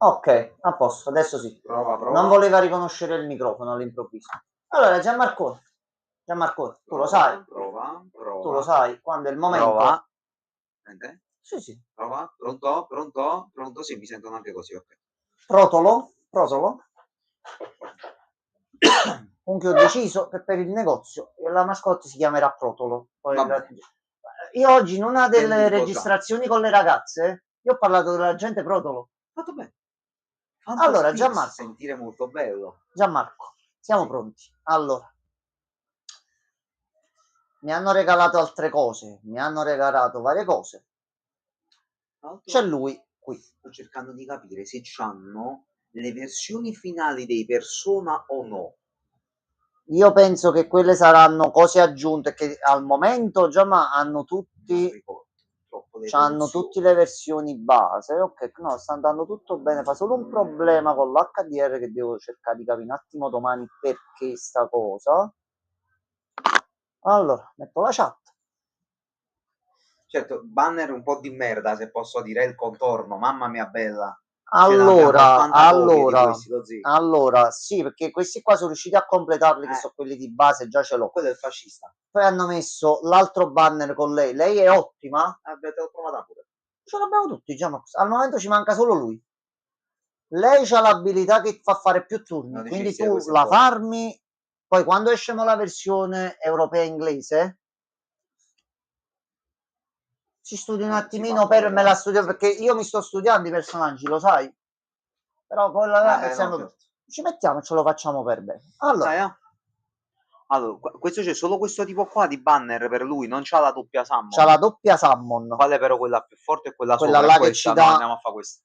Ok, a posto, adesso sì. Prova, prova. Non voleva riconoscere il microfono all'improvviso. Allora, Gianmarco, tu lo sai, Prova, tu lo prova. sai, quando è il momento... Prova. Sente? Sì, sì. Prova. Pronto? Pronto? Pronto? Sì, mi sentono anche così, ok. Protolo, protolo. Comunque ho deciso che per il negozio la mascotte si chiamerà Protolo. Va bene. Io oggi in una delle Venduto già. registrazioni con le ragazze, io ho parlato dell'agente Protolo. Fatto bene. Allora, Fantastico. Sentire molto bello. Gianmarco, siamo Sì. pronti. Allora, mi hanno regalato altre cose, mi hanno regalato varie cose. C'è lui qui. Sto cercando di capire se c'hanno le versioni finali dei Persona o no. Io penso che quelle saranno cose aggiunte che al momento già hanno tutti, hanno tutte le versioni base. Ok, no, sta andando tutto bene. Fa solo un problema con l'HDR che devo cercare di capire un attimo domani perché sta cosa. Allora, metto la chat. Certo, banner un po' di merda, se posso dire, il contorno, mamma mia bella. Allora, Questi, allora, sì, perché questi qua sono riusciti a completarli, che sono quelli di base, già ce l'ho. Quello è il fascista. Poi hanno messo l'altro banner con lei. Lei è ottima? Te l'ho trovata pure. Ce l'abbiamo tutti, già, Max. Al momento ci manca solo lui. Lei ha l'abilità che fa fare più turni, quindi tu la farmi. Poi quando esce la versione europea inglese, ci studi un attimino me la studio perché io mi sto studiando i personaggi, lo sai. Però poi certo. ci mettiamo e ce lo facciamo per bene. Allora, allora, questo c'è solo questo tipo qua di banner per lui, non c'ha la doppia c'ha summon. la doppia summon. Qual è però quella più forte e quella, Quella sopra? là È che questa, ci no, dà andiamo a fare questa.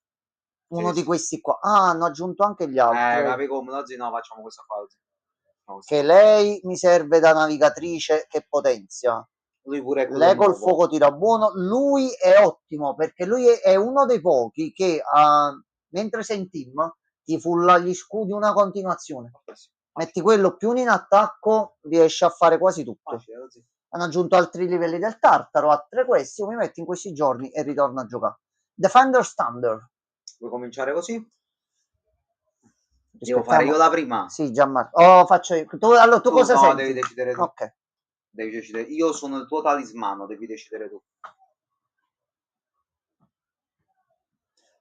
uno di questi qua. Ah, hanno aggiunto anche gli altri. Capi come? Oggi no, facciamo questa qua oggi. Che lei mi serve da navigatrice che potenzia. Lui pure è quello Lei col nuovo. fuoco tira buono. Lui è ottimo perché lui è uno dei pochi che mentre sei in team ti fulla gli scudi una continuazione. Metti quello più in attacco, riesci a fare quasi tutto. Hanno aggiunto altri livelli del Tartaro, altre questi. Io mi metto in questi giorni e ritorno a giocare. Defender Standard. Vuoi cominciare così? Devo fare io la prima? Sì, Gianmarco. Oh, faccio io. Allora, tu cosa no, senti? devi decidere tu. Ok. Devi decidere. Io sono il tuo talismano, devi decidere tu.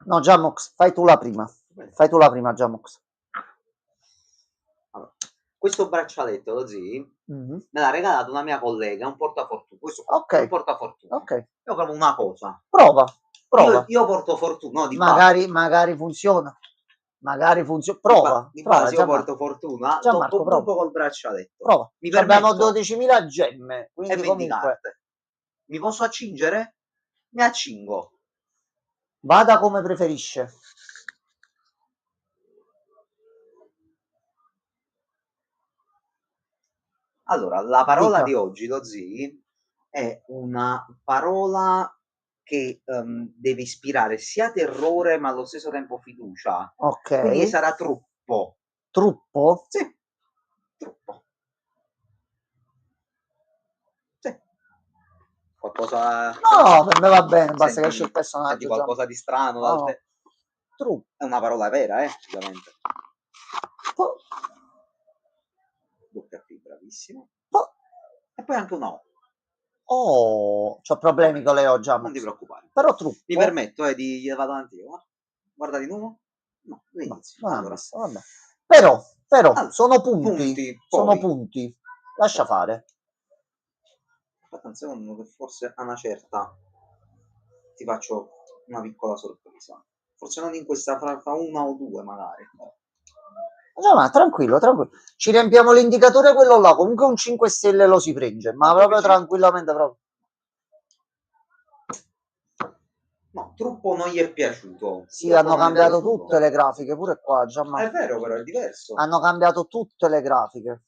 No, Jamox, fai tu la prima. Fai tu la prima, Jamox. Allora, questo braccialetto, lo zii, Mm-hmm. me l'ha regalato una mia collega, un portafortuna. Questo qua, Ok. un portafortuna. Ok. Io provo una cosa. Prova. Io porto fortuna, no, di magari funziona. Magari funziona. Prova. Di Prova, base io Gianmarco. porto fortuna, Gianmarco, prova. col braccialetto. Prova. Mi Abbiamo permetto 12.000 gemme, e quindi 20 comunque carte. Mi posso accingere? Mi accingo. vada come preferisce. Allora, la parola Dica. di oggi, lo zii, è una parola che deve ispirare sia terrore ma allo stesso tempo fiducia. Ok. Quindi sarà truppo. Truppo? Sì, truppo. Sì. Qualcosa... No, per me va bene, basta che Senti, esce il personaggio. senti qualcosa di strano dal te? Truppo. È una parola vera, ovviamente. Doppia P, bravissimo. E poi anche una O. Oh, c'ho problemi con le O già. Non ti preoccupare. Però truppo. Mi permetto di vado avanti io. Guarda di nuovo. No, l'inizio. No, allora. vabbè. Però Allora, sono punti. Sono poi. punti. Lascia fare. Aspetta un secondo che forse a una certa ti faccio una piccola sorpresa. Forse non in questa, fra una o due magari. No, ma tranquillo, tranquillo. Ci riempiamo l'indicatore quello là. Comunque un 5 stelle lo si prende. Ma proprio tranquillamente proprio. No, troppo non gli è piaciuto. Sì, hanno cambiato tutte le grafiche, pure qua, È vero, però è diverso. Hanno cambiato tutte le grafiche.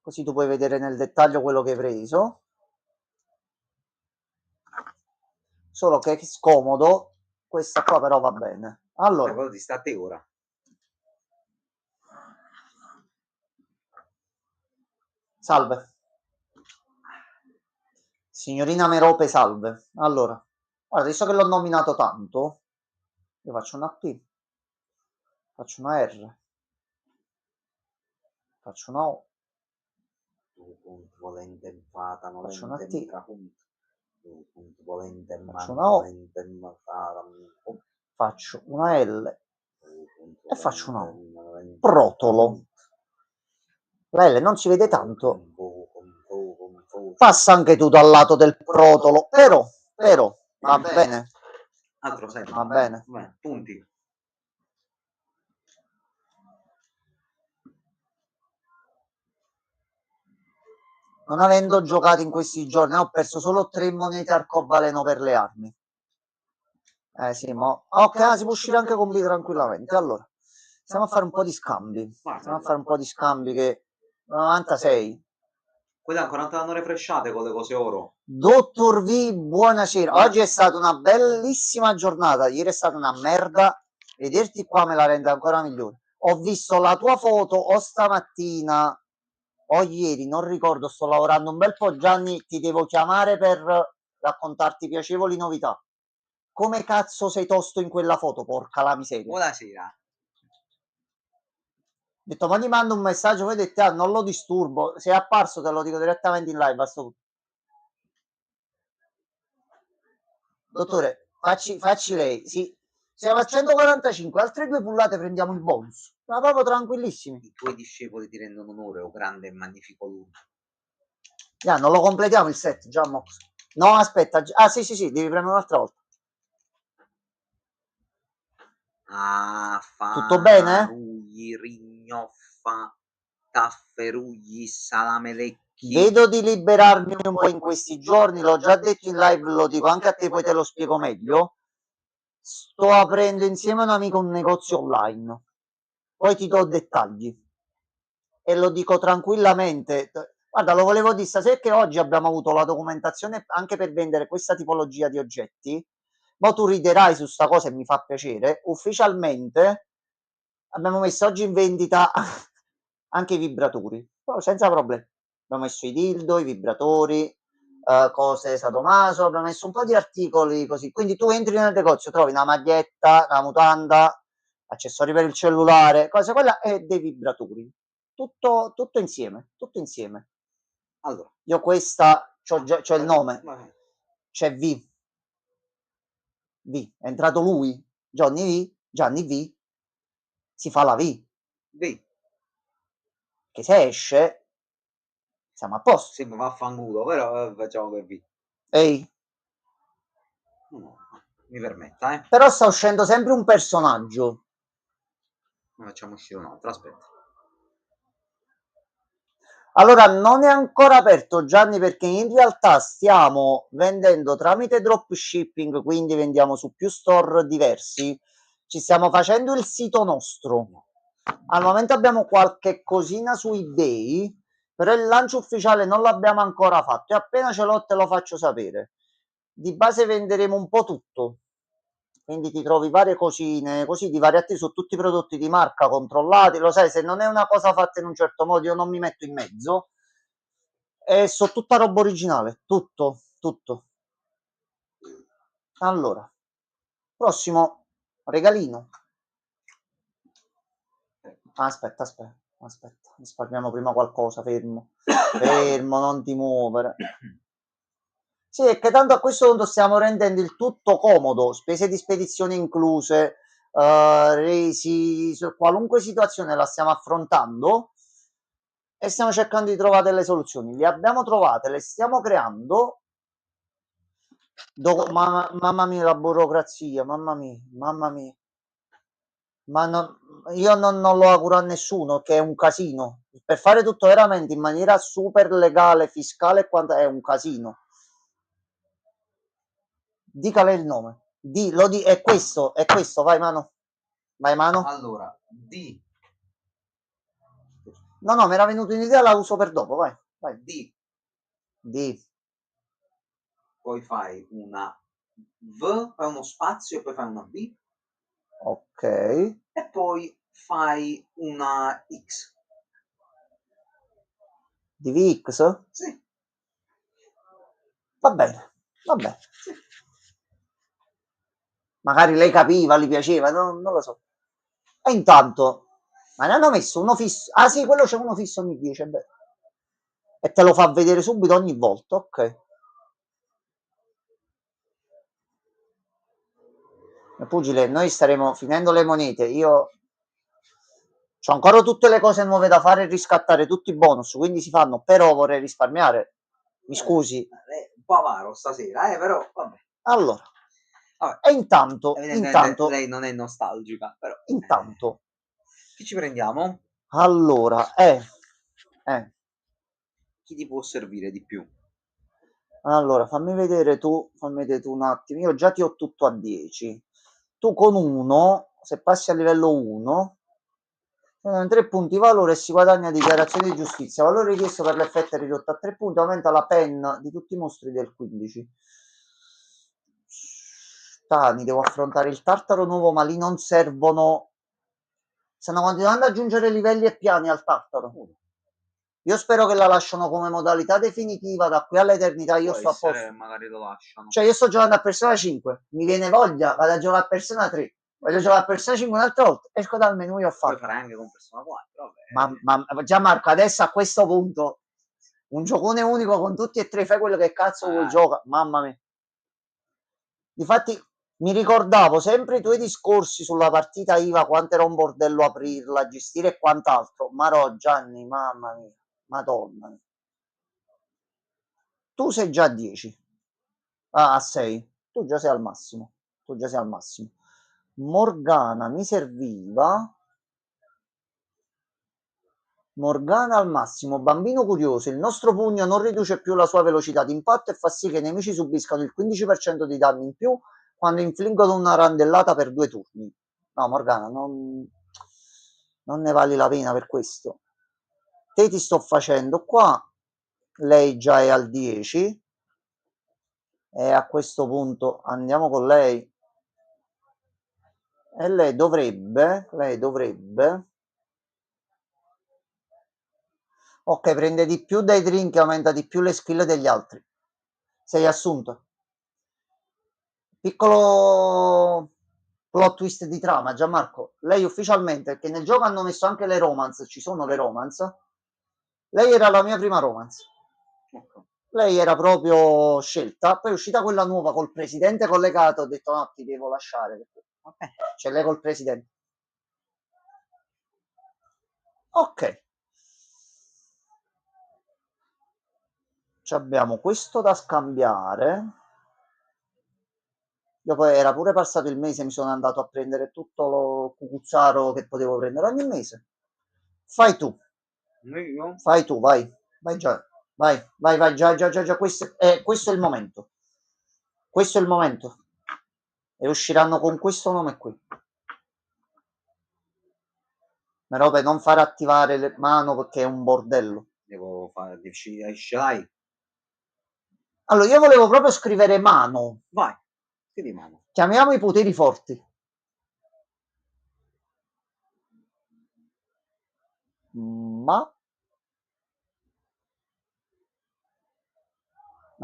Così tu puoi vedere nel dettaglio quello che hai preso. Solo che è scomodo. Questa qua però va bene. Allora. Cosa ti sta a te ora? Salve. Signorina Merope, salve. Allora, guarda, visto che l'ho nominato tanto, Io faccio una P, faccio una R, faccio una O, Volente fata, faccio una volente T, trapunto. Volente faccio man, una O, volente fata. faccio una L e faccio una O. Volente Protolo. La L non si vede tanto. Passa anche tu dal lato del protolo, però, va bene. Altro sempre. Va bene. Punti. Non avendo giocato in questi giorni, ho perso solo 3 monete arcobaleno per le armi. Sì, ma ok, si può uscire anche con B tranquillamente. Allora, stiamo a fare un po' di scambi. Stiamo a fare un po' di scambi che 96. Quelle ancora non te l'hanno refresciate con le cose oro. Dottor V, buonasera. Oggi è stata una bellissima giornata. Ieri è stata una merda. Vederti qua me la rende ancora migliore. Ho visto la tua foto o stamattina o ieri, non ricordo, sto lavorando un bel po'. Gianni, ti devo chiamare per raccontarti piacevoli novità. Come cazzo sei tosto in quella foto, porca la miseria. Buonasera. Ho detto, ma gli mando un messaggio, voi dite, non lo disturbo. Se è apparso te lo dico direttamente in live, basta tutto. Dottore, facci lei, sì. Siamo a 145, altre 2 pullate prendiamo il bonus. Ma proprio tranquillissimi. I tuoi discepoli ti rendono onore, o grande e magnifico Luna. Ya, non lo completiamo il set, già Mox. No, aspetta. Ah, sì, devi premere un'altra volta. Tutto bene? Rugli, rignoffa, tafferugli, salamelecchi. Vedo di liberarmi un po' in questi giorni, l'ho già detto in live, lo dico anche a te, poi te lo spiego meglio. Sto aprendo insieme a un amico un negozio online. Poi ti do dettagli. E lo dico tranquillamente. Guarda, lo volevo dire stasera che oggi abbiamo avuto la documentazione anche per vendere questa tipologia di oggetti. Ma tu riderai su sta cosa e mi fa piacere. Ufficialmente abbiamo messo oggi in vendita anche i vibratori, senza problemi. Abbiamo messo i dildo, i vibratori, cose sadomaso, abbiamo messo un po' di articoli così. Quindi tu entri nel negozio, trovi una maglietta, una mutanda, accessori per il cellulare, cose quella e dei vibratori. Tutto insieme, tutto insieme. Allora, io questa c'ho il nome, c'è V. È entrato lui, Gianni V, si fa la V. Che se esce siamo a posto. Sì, ma vaffanculo, però facciamo che vi. Ehi. No, mi permetta, Però sta uscendo sempre un personaggio. Ne facciamo uscire un altro, aspetta. Allora, non è ancora aperto Gianni perché in realtà stiamo vendendo tramite dropshipping, quindi vendiamo su più store diversi. Ci stiamo facendo il sito nostro. Al momento abbiamo qualche cosina su eBay, però il lancio ufficiale non l'abbiamo ancora fatto e appena ce l'ho te lo faccio sapere. Di base venderemo un po' tutto, quindi ti trovi varie cosine così di variati su tutti i prodotti di marca controllati. Lo sai, se non è una cosa fatta in un certo modo io non mi metto in mezzo e so tutta roba originale, tutto. Allora, prossimo regalino. Aspetta, risparmiamo prima qualcosa, fermo, non ti muovere. Sì, è che tanto a questo punto stiamo rendendo il tutto comodo, spese di spedizione incluse, resi, qualunque situazione la stiamo affrontando e stiamo cercando di trovare delle soluzioni. Le abbiamo trovate, le stiamo creando. Mamma mia, la burocrazia, mamma mia. Ma io non lo auguro a nessuno, che è un casino. Per fare tutto veramente in maniera super legale, fiscale e quanto è un casino. Dica lei il nome. È questo, vai mano. Vai mano. Allora, No, mi era venuto un'idea, la uso per dopo, vai. D. Poi fai una V, fai uno spazio e poi fai una B. Ok. E poi fai una X. DVX? Sì. Va bene. Sì. magari lei capiva, gli piaceva, non lo so. E intanto, ma ne hanno messo uno fisso, ah sì, quello c'è uno fisso ogni 10, beh. E te lo fa vedere subito ogni volta, ok. Pugile, noi staremo finendo le monete, io ho ancora tutte le cose nuove da fare e riscattare tutti i bonus, quindi si fanno, però vorrei risparmiare. Mi scusi. Un po' avaro stasera, però vabbè. Allora, Vabbè. e intanto, lei non è nostalgica, però. Intanto. Chi ci prendiamo? Allora, Chi ti può servire di più? Allora, fammi vedere tu un attimo. Io già ti ho tutto a 10. Tu con 1, se passi a livello 1, 3 punti valore e si guadagna dichiarazione di giustizia. Valore richiesto per l'effetto è ridotto a 3 punti, aumenta la penna di tutti i mostri del 15. Tani, devo affrontare il tartaro nuovo, ma lì non servono. Stanno continuando ad aggiungere livelli e piani al tartaro. Io spero che la lasciano come modalità definitiva da qui all'eternità. Io sto a posto. Magari lo lasciano. Cioè, io sto giocando a Persona 5, mi viene voglia, vado a giocare a Persona 3, voglio giocare a Persona 5 un'altra volta, esco dal menu e ho Puoi fatto. fare anche con Persona 4, vabbè. Ma già Marco, adesso a questo punto, un giocone unico con tutti e tre, fai quello che cazzo vuoi gioca, mamma mia. Difatti mi ricordavo sempre i tuoi discorsi sulla partita IVA, quanto era un bordello aprirla, gestire e quant'altro. Marò, Gianni, mamma mia, madonna mia. Tu sei già a 10. Ah, a 6. Tu già sei al massimo. Tu già sei al massimo. Morgana mi serviva. Morgana al massimo, bambino curioso, il nostro pugno non riduce più la sua velocità di impatto e fa sì che i nemici subiscano il 15% di danni in più quando infliggono una randellata per 2 turni. No, Morgana, non ne vale la pena per questo. Te ti sto facendo qua, lei già è al 10 e a questo punto andiamo con lei. E lei dovrebbe. Ok, prende di più dai drink e aumenta di più le skill degli altri. Sei assunto. Piccolo plot twist di trama, Gianmarco. Lei ufficialmente, che nel gioco hanno messo anche le romance, ci sono le romance. Lei era la mia prima romance. Lei era proprio scelta, poi è uscita quella nuova col presidente collegato, ho detto no, ti devo lasciare. C'è lei col presidente. Ok. Abbiamo questo da scambiare. Io poi era pure passato il mese, mi sono andato a prendere tutto lo cucuzzaro che potevo prendere ogni mese. Fai tu. Fai tu, vai. Vai già. Vai, già. Questo è il momento. Questo è il momento. E usciranno con questo nome qui. Però per non far attivare le mano perché è un bordello. Devo fare, ce Allora, io volevo proprio scrivere mano. Vai, scrivi mano. Chiamiamo i poteri forti. Ma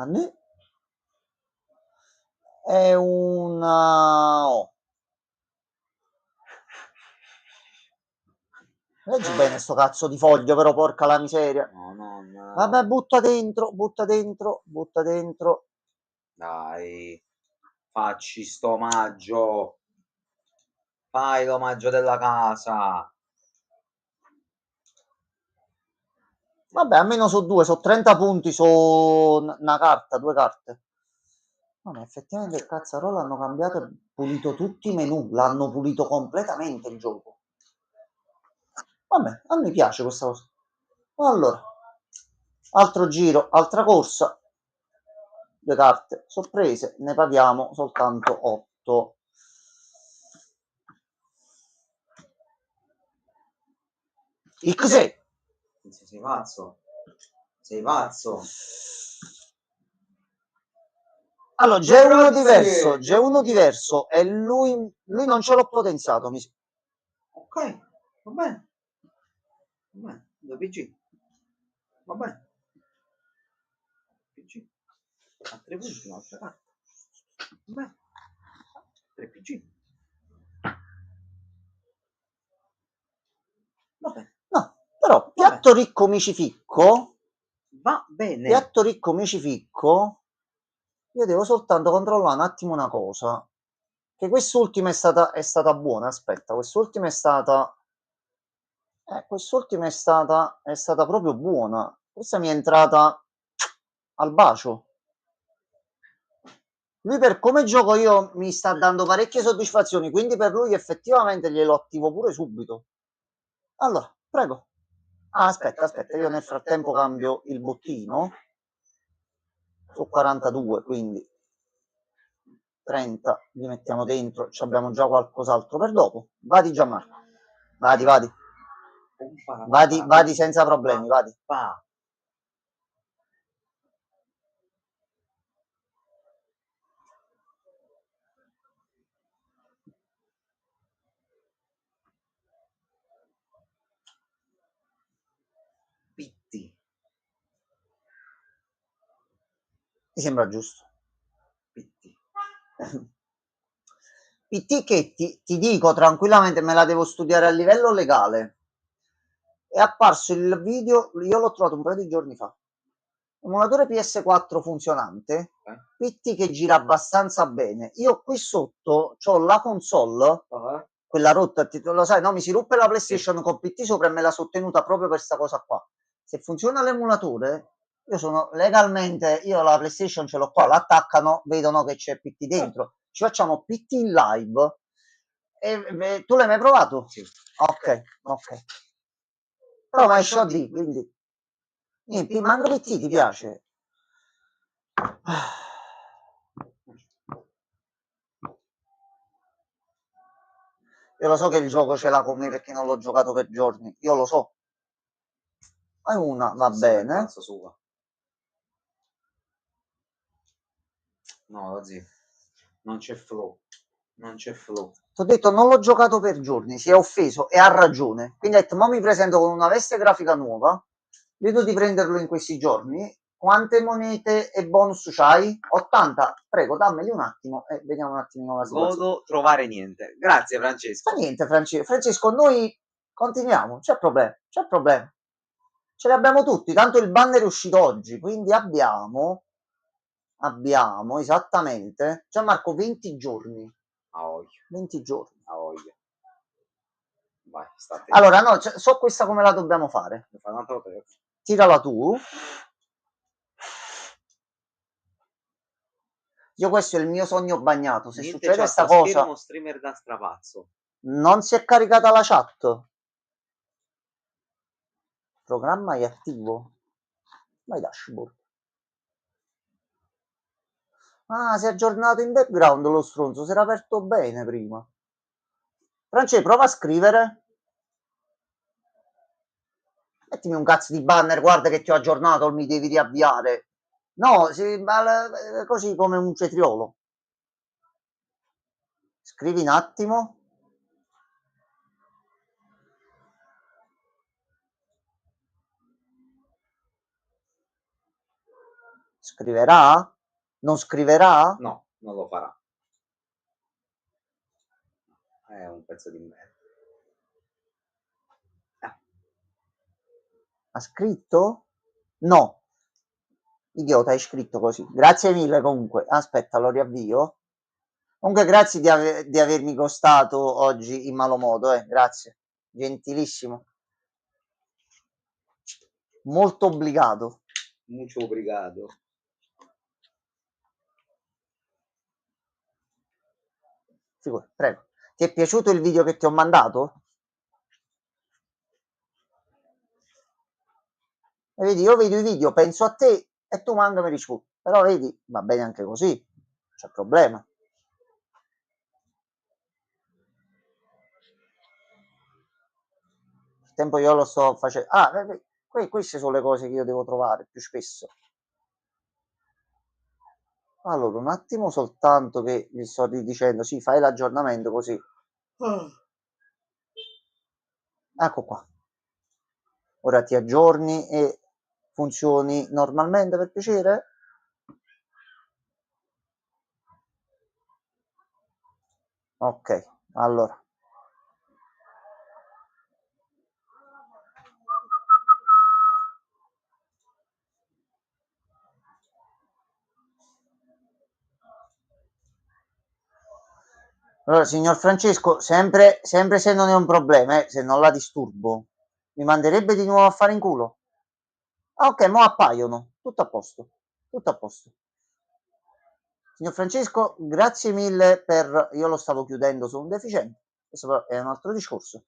ne è una O. Leggi bene sto cazzo di foglio, però porca la miseria. No. Vabbè, butta dentro. Dai, facci sto omaggio. Fai l'omaggio della casa. Vabbè, almeno su 2, su 30 punti, su una carta, 2 carte. No, ma effettivamente il cazzarola hanno cambiato e pulito tutti i menu, l'hanno pulito completamente il gioco. Vabbè, a me piace questa cosa. Allora, altro giro, altra corsa. 2 carte sorprese, ne paghiamo soltanto 8. X6. Sei pazzo. Sei pazzo. Allora, c'è uno diverso e lui non ce l'ho potenziato. Ok, va bene. 2 PG. Va bene. PG. A 3 punti un'altra carta. Va bene. 3PG. Vabbè, no, però piatto ricco micificco. Va bene. Piatto ricco micificco. Io devo soltanto controllare un attimo una cosa. Che quest'ultima è stata buona. Aspetta, quest'ultima è stata. Quest'ultima è stata proprio buona. Questa mi è entrata al bacio. Lui per come gioco io mi sta dando parecchie soddisfazioni, quindi per lui effettivamente glielo attivo pure subito. Allora, prego. Aspetta, io nel frattempo cambio il bottino. Su 42, quindi 30 li mettiamo dentro, ci abbiamo già qualcos'altro per dopo. Vadi Gianmarco. Vadi. Vadi senza problemi, vadi. Pitti. Mi sembra giusto. Pitti. PT che ti dico tranquillamente, me la devo studiare a livello legale. È apparso il video, io l'ho trovato un paio di giorni fa. Emulatore PS4 funzionante, PT che gira abbastanza bene. Io qui sotto ho la console, quella rotta, lo sai, no? Mi si ruppe la PlayStation con PT sopra e me la sono tenuta proprio per questa cosa qua. Se funziona l'emulatore, io sono legalmente, io la PlayStation ce l'ho qua, l'attaccano, vedono che c'è PT dentro. Ci facciamo PT in live. Tu l'hai mai provato? Sì. Ok. Però ma è D, quindi niente, manco PT ti piace. Io lo so che il gioco ce l'ha con me perché non l'ho giocato per giorni, io lo so. Hai una, va bene. No, zio, non c'è flow. Ti ho detto non l'ho giocato per giorni, si è offeso e ha ragione. Quindi ha detto, mo mi presento con una veste grafica nuova, vedo di prenderlo in questi giorni. Quante monete e bonus c'hai? 80? Prego, dammeli un attimo e vediamo un attimo la situazione. Godo trovare niente. Grazie Francesco. Fa niente Francesco, noi continuiamo, c'è problema. Ce li abbiamo tutti, tanto il banner è uscito oggi, quindi abbiamo esattamente, Gianmarco, 20 giorni. 20 giorni. Vai, allora, no, so questa come la dobbiamo fare. Tirala tu. Io questo è il mio sogno bagnato. Se succede questa cosa, streamer da strapazzo. Non si è caricata la chat. Programma è attivo. Vai dashboard. Ah, si è aggiornato in background lo stronzo, si era aperto bene prima. Francesco, prova a scrivere. Mettimi un cazzo di banner, guarda che ti ho aggiornato, mi devi riavviare. No, così come un cetriolo. Scrivi un attimo. Scriverà? Non scriverà? No, non lo farà. È un pezzo di merda. Ha scritto? No. Idiota, hai scritto così. Grazie mille comunque. Aspetta, lo riavvio. Comunque grazie di avermi costato oggi in malo modo, grazie. Gentilissimo. Molto obbligato. Mucho obrigado. Sicuro, prego. Ti è piaciuto il video che ti ho mandato? E vedi, io vedo i video, penso a te e tu mandami risposta. Però vedi, va bene anche così, non c'è problema. Il tempo io lo sto facendo. Queste sono le cose che io devo trovare più spesso. Allora, un attimo soltanto che gli sto dicendo, sì, fai l'aggiornamento così. Ecco qua. Ora ti aggiorni e funzioni normalmente, per piacere. Ok, allora. Allora, signor Francesco, sempre se non è un problema, se non la disturbo, mi manderebbe di nuovo a fare in culo? Ah, ok, mo appaiono. Tutto a posto. Tutto a posto. Signor Francesco, grazie mille per... Io lo stavo chiudendo su un deficiente. Questo però è un altro discorso.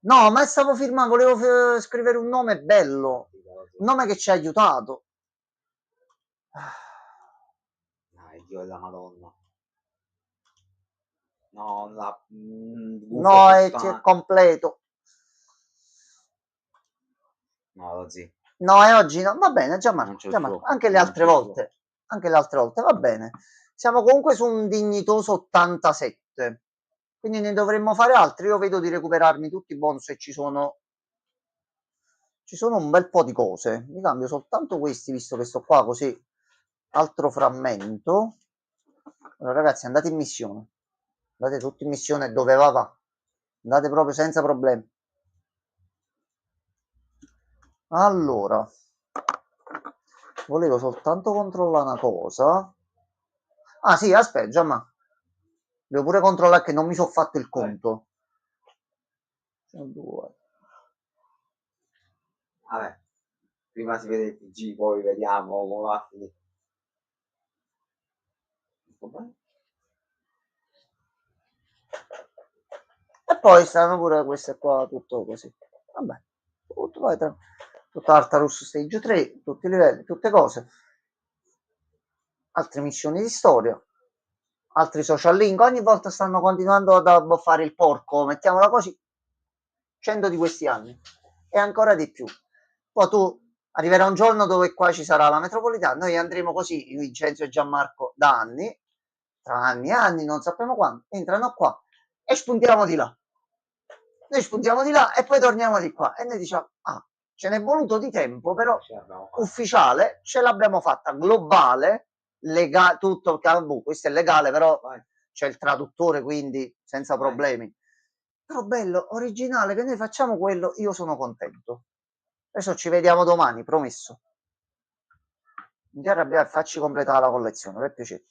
No, ma stavo firmando, volevo scrivere un nome bello. Un nome che ci ha aiutato. Dai, Dio della Madonna. No, la gufo No, è puttana. completo. No, lo zio. No, è oggi no. Va bene, Non Gianmarco, c'è il Gianmarco, flow. anche le Non altre c'è il flow. volte. Anche le altre volte, va bene. Siamo comunque su un dignitoso 87. Quindi ne dovremmo fare altri. Io vedo di recuperarmi tutti i bonus e ci sono un bel po' di cose. Mi cambio soltanto questi, visto che sto qua così. Altro frammento. Allora, ragazzi, andate in missione. Andate tutti in missione dove va. Andate proprio senza problemi. Allora, volevo soltanto controllare una cosa. Ah sì, aspetta, Giamma. Devo pure controllare che non mi sono fatto il conto. Sono due. Vabbè, prima si vede il TG, poi vediamo come va a finire. E poi stanno pure queste qua, tutto così. Vabbè, tutto, vai, tutta Altarus Stage 3, tutti i livelli, tutte cose. Altre missioni di storia, altri social link. Ogni volta stanno continuando ad abboffare il porco, mettiamola così, 100 di questi anni e ancora di più. Poi tu arriverà un giorno dove qua ci sarà la metropolitana, noi andremo così, Vincenzo e Gianmarco, da anni, tra anni e anni, non sappiamo quando, entrano qua e spuntiamo di là. Noi spuntiamo di là e poi torniamo di qua e noi diciamo, ah, ce n'è voluto di tempo, però ufficiale, ce l'abbiamo fatta, globale, legale, tutto, questo è legale, però c'è il traduttore, quindi senza problemi. Però bello, originale, che noi facciamo quello, io sono contento. Adesso ci vediamo domani, promesso. Non ti arrabbiare, facci completare la collezione, per piacere.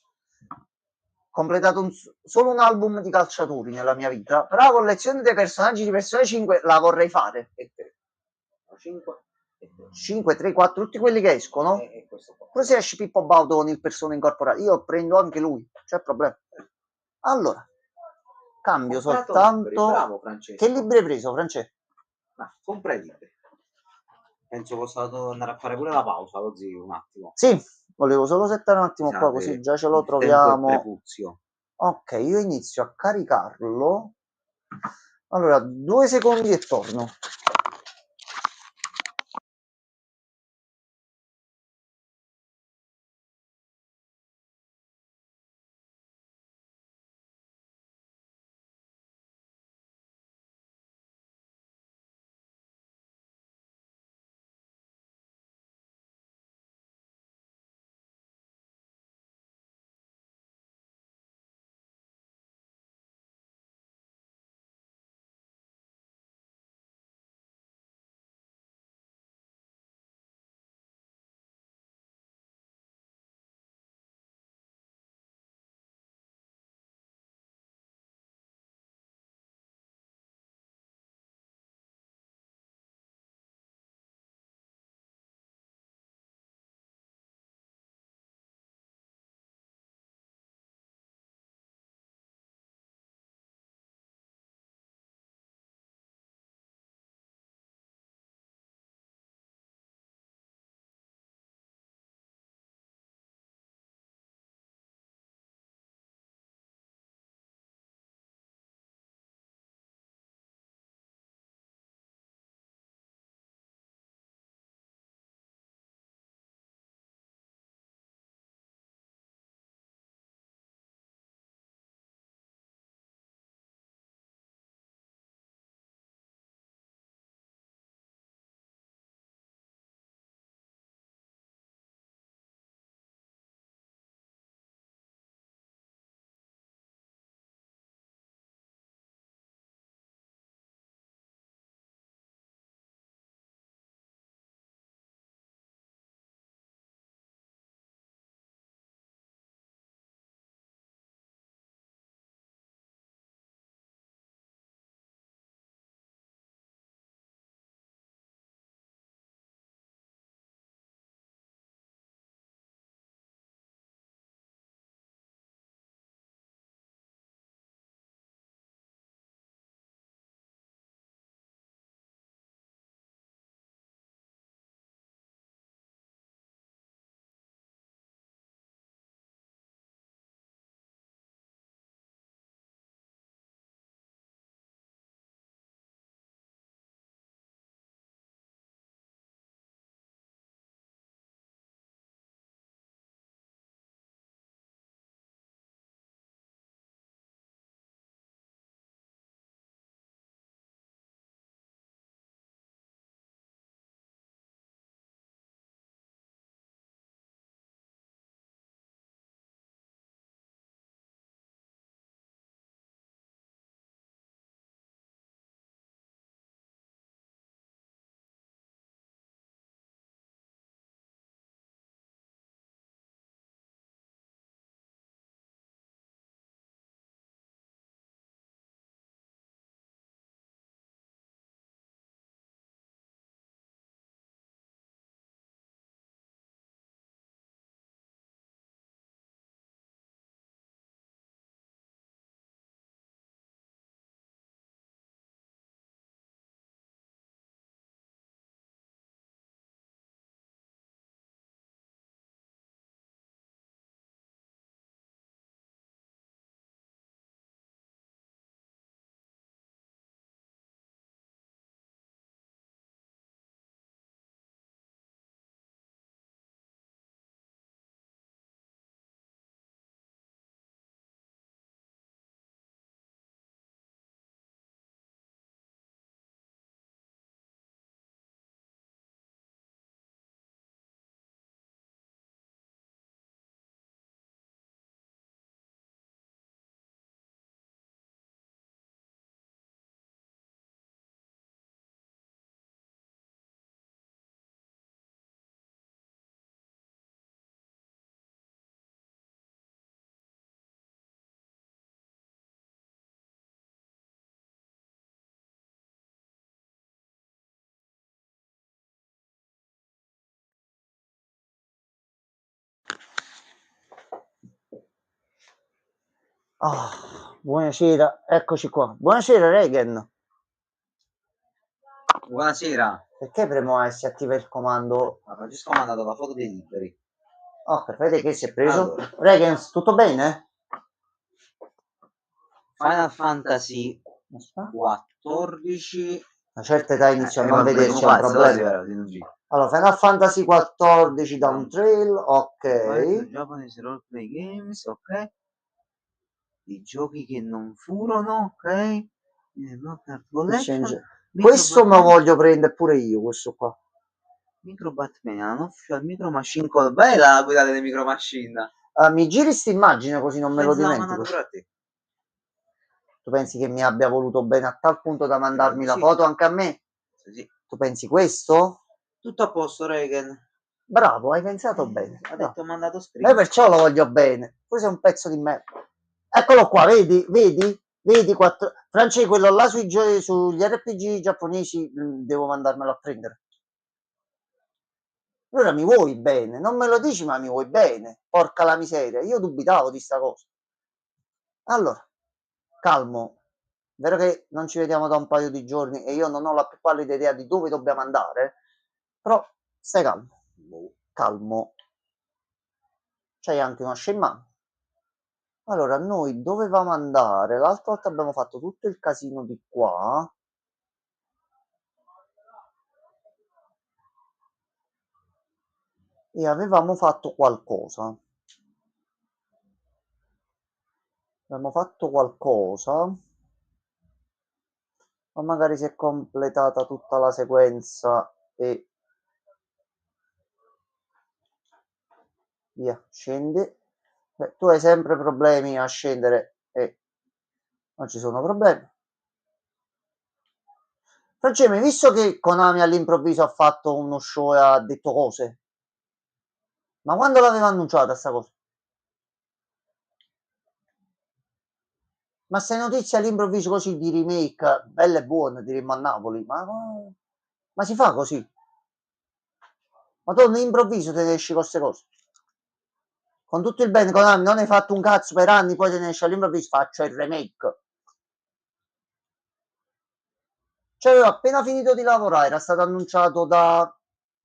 Ho completato solo un album di calciatori nella mia vita, però la collezione dei personaggi di Persona 5 la vorrei fare. E 3. 5 e 3. 5, 3, 4, tutti quelli che escono. E questo qua. Poi se esce Pippo Baudo con il persona incorporato, io prendo anche lui, c'è problema. Allora, cambio soltanto... Libri, bravo Francesco. Che libri hai preso, Francesco? Ma compra i libri. Penso possa andare a fare pure la pausa, lo zio, un attimo. Sì, volevo solo settare un attimo qua, così già ce lo troviamo. Ok, io inizio a caricarlo. Allora, 2 secondi e torno. Buonasera, eccoci qua. Buonasera Regen. Buonasera. Perché premo S attiva il comando? Francesco mi ha mandato la foto dei libri. Perfetto, che si è preso? Allora. Regens, tutto bene? Final Fantasy 14. A certa età inizio a non vederci un problema. Allora, Final Fantasy 14 Down Trail, ok. Japanese Roleplay Games, ok. I giochi che non furono, ok. Questo me lo voglio prendere pure io, questo qua. Micro Batman, Official Micro Machine Code. Bella la guida delle Micro Machine. Mi giri sta immagine così non me lo dimentico. Tu pensi che mi abbia voluto bene a tal punto da mandarmi la foto anche a me? Sì. Tu pensi questo? Tutto a posto, Regan. Bravo, hai pensato bene. Ha detto, ho mandato scritto. E perciò lo voglio bene. Questo è un pezzo di me. Eccolo qua, vedi? Vedi 4. Francesco, quello là sugli RPG giapponesi devo mandarmelo a prendere. Allora mi vuoi bene, non me lo dici ma mi vuoi bene, porca la miseria, io dubitavo di sta cosa. Allora, calmo, vero che non ci vediamo da un paio di giorni e io non ho la più pallida idea di dove dobbiamo andare, però stai calmo, calmo. C'hai anche una scemma. Allora, noi dovevamo andare, l'altra volta abbiamo fatto tutto il casino di qua. E avevamo fatto qualcosa. Ma magari si è completata tutta la sequenza e via, scendi. Beh, tu hai sempre problemi a scendere e non ci sono problemi. Francesco, hai visto che Konami all'improvviso ha fatto uno show e ha detto cose? Ma quando l'aveva annunciata sta cosa? Ma se notizie all'improvviso così di remake, belle e buone, diremmo a Napoli, ma si fa così? Ma tu all'improvviso te ne esci con queste cose? Con tutto il bene, Konami, non hai fatto un cazzo per anni, poi te ne esci all'improvviso, faccio il remake. Cioè, avevo appena finito di lavorare, era stato annunciato da,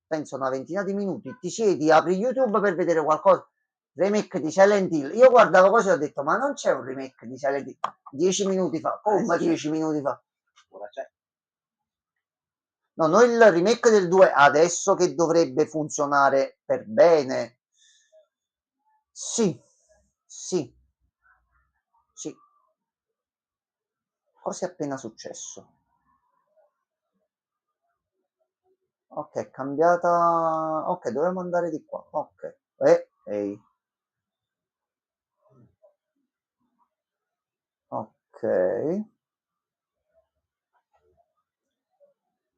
penso, una ventina di minuti. Ti siedi, apri YouTube per vedere qualcosa. Remake di Silent Hill. Io guardavo così e ho detto, ma non c'è un remake di Silent Hill? 10 minuti fa. Come 10 minuti fa? Ora c'è. No, noi il remake del 2 adesso che dovrebbe funzionare per bene. Sì, sì, sì. Cosa è appena successo? Ok, è cambiata. Ok, dovremmo andare di qua. Ok. Ehi. Ok.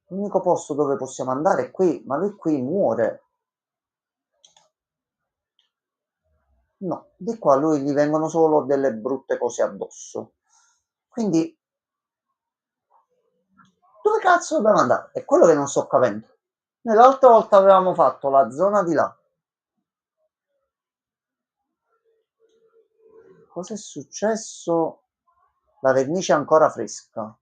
L'unico posto dove possiamo andare è qui, ma lui qui muore. No, di qua a lui gli vengono solo delle brutte cose addosso. Quindi, dove cazzo dobbiamo andare? È quello che non sto capendo. Noi l'altra volta avevamo fatto la zona di là. Cosa è successo? La vernice è ancora fresca.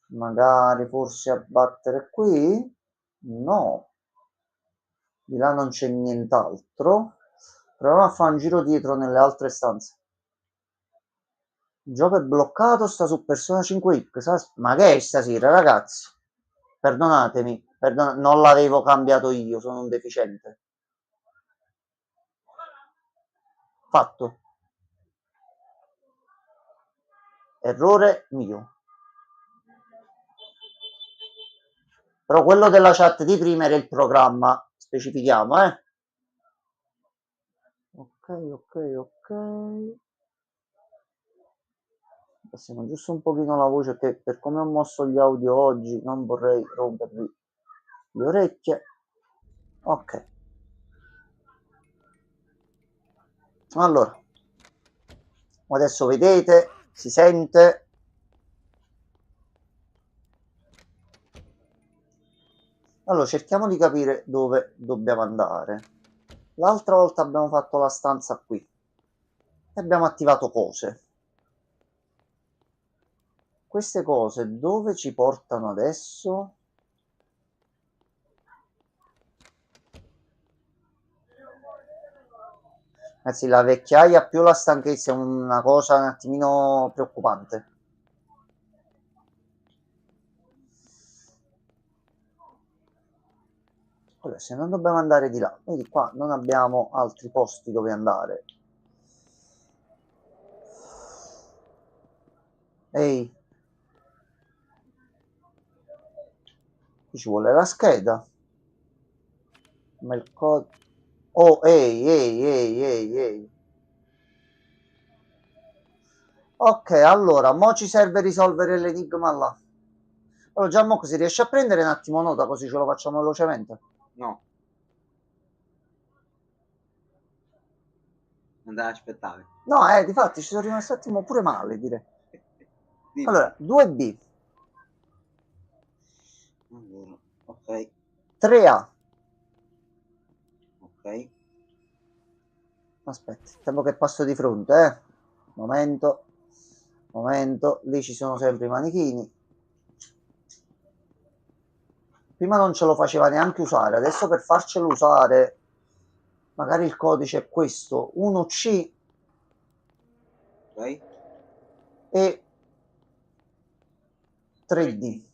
Magari forse abbattere qui? No. Di là non c'è nient'altro. Proviamo a fare un giro dietro nelle altre stanze. Il gioco è bloccato, sta su Persona 5X. Ma che è stasera, ragazzi? Perdonatemi, non l'avevo cambiato io, sono un deficiente. Fatto. Errore mio. Però quello della chat di prima era il programma, specifichiamo, eh. Ok. Passiamo giusto un pochino la voce che per come ho mosso gli audio oggi non vorrei rompervi le orecchie. Ok. Allora, adesso vedete, si sente. Allora, cerchiamo di capire dove dobbiamo andare. L'altra volta abbiamo fatto la stanza qui e abbiamo attivato cose. Queste cose dove ci portano adesso? Anzi, la vecchiaia più la stanchezza è una cosa un attimino preoccupante. Allora, se non dobbiamo andare di là, vedi qua non abbiamo altri posti dove andare. Ehi, qui ci vuole la scheda. Ma il codice... Oh, ehi. Ok, allora, mo ci serve risolvere l'enigma là. Allora, già mo si riesce a prendere un attimo nota così ce lo facciamo velocemente? No. Non devi aspettare. No, difatti ci sono rimasto un attimo pure male, direi. Dimmi. Allora, 2B, Allora, ok, 3A. ok. Aspetta, tempo che passo di fronte, Momento, lì ci sono sempre i manichini. Prima non ce lo faceva neanche usare, adesso per farcelo usare, magari il codice è questo, 1C Ok. e 3D.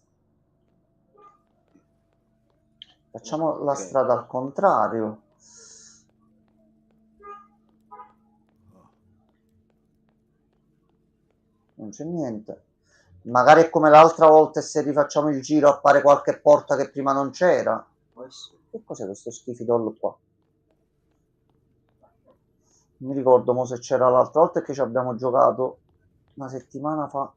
Facciamo la strada al contrario. Non c'è niente. Magari è come l'altra volta e se rifacciamo il giro appare qualche porta che prima non c'era. Che cos'è questo schifidollo qua? Non mi ricordo mo se c'era l'altra volta che ci abbiamo giocato una settimana fa.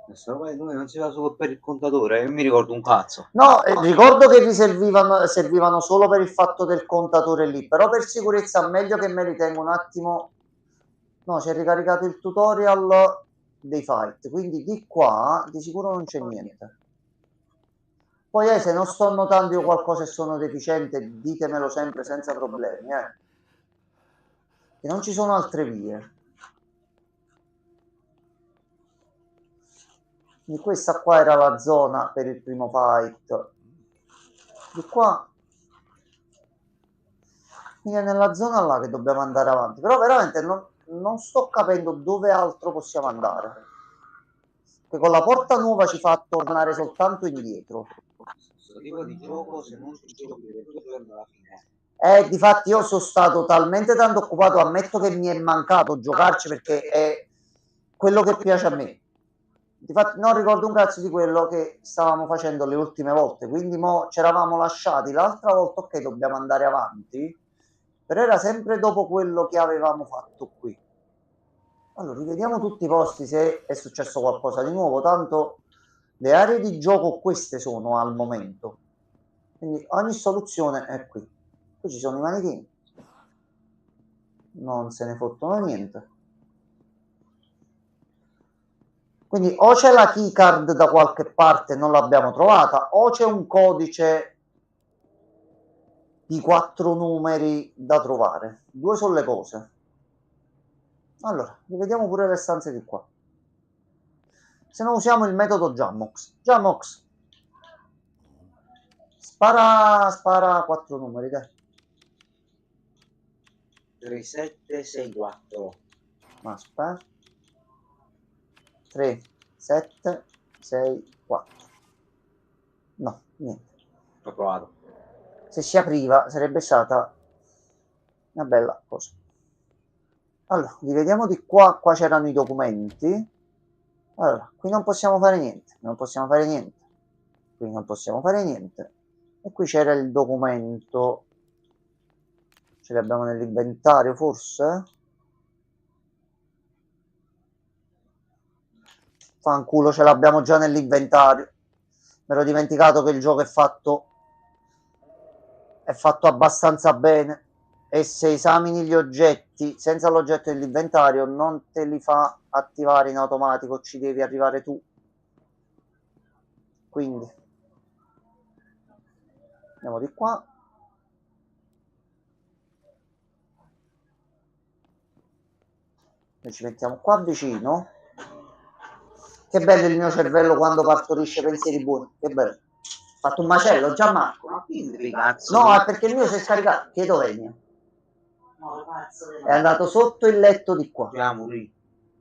Questa roba noi non si fa solo per il contatore, io mi ricordo un cazzo. No, ricordo che servivano solo per il fatto del contatore lì, però per sicurezza meglio che me li tengo un attimo. No, si è ricaricato il tutorial dei fight, quindi di qua di sicuro non c'è niente. Poi se non sto notando io qualcosa e sono deficiente, ditemelo sempre senza problemi, che non ci sono altre vie. Quindi questa qua era la zona per il primo fight. Di qua quindi è nella zona là che dobbiamo andare avanti, però veramente non sto capendo dove altro possiamo andare, che con la porta nuova ci fa tornare soltanto indietro. Questo tipo di gioco, se non ci giochi per 2 giorni alla fine. Difatti io sono stato talmente tanto occupato, ammetto che mi è mancato giocarci perché è quello che piace a me. Difatti non ricordo un cazzo di quello che stavamo facendo le ultime volte, quindi mo ci eravamo lasciati l'altra volta, ok, dobbiamo andare avanti, però era sempre dopo quello che avevamo fatto qui. Allora, rivediamo tutti i posti se è successo qualcosa di nuovo, tanto le aree di gioco queste sono al momento. Quindi ogni soluzione è qui. Qui ci sono i manichini. Non se ne fottono niente. Quindi o c'è la keycard da qualche parte, non l'abbiamo trovata, o c'è un codice di 4 numeri da trovare. Due sono le cose. Allora, rivediamo pure le stanze di qua. Se no usiamo il metodo Jammox. Jammox, spara 4 numeri, dai. 3764. Ma aspetta. 3, 7, 6, 4. No, niente. Ho provato. Se si apriva sarebbe stata una bella cosa. Allora, rivediamo di qua. Qua c'erano i documenti. Allora, qui non possiamo fare niente. Non possiamo fare niente. Qui non possiamo fare niente. E qui c'era il documento. Ce l'abbiamo nell'inventario, forse? Fanculo, ce l'abbiamo già nell'inventario. Mi ero dimenticato che il gioco è fatto abbastanza bene. E se esamini gli oggetti senza l'oggetto dell'inventario non te li fa attivare in automatico, ci devi arrivare tu. Quindi andiamo di qua. Noi ci mettiamo qua vicino. Che bello il mio cervello quando partorisce pensieri buoni. Che bello. Ho fatto un macello, Gianmarco. Ma quindi cazzo. No, è perché il mio si è scaricato. Chiedo venia. È andato sotto il letto di qua.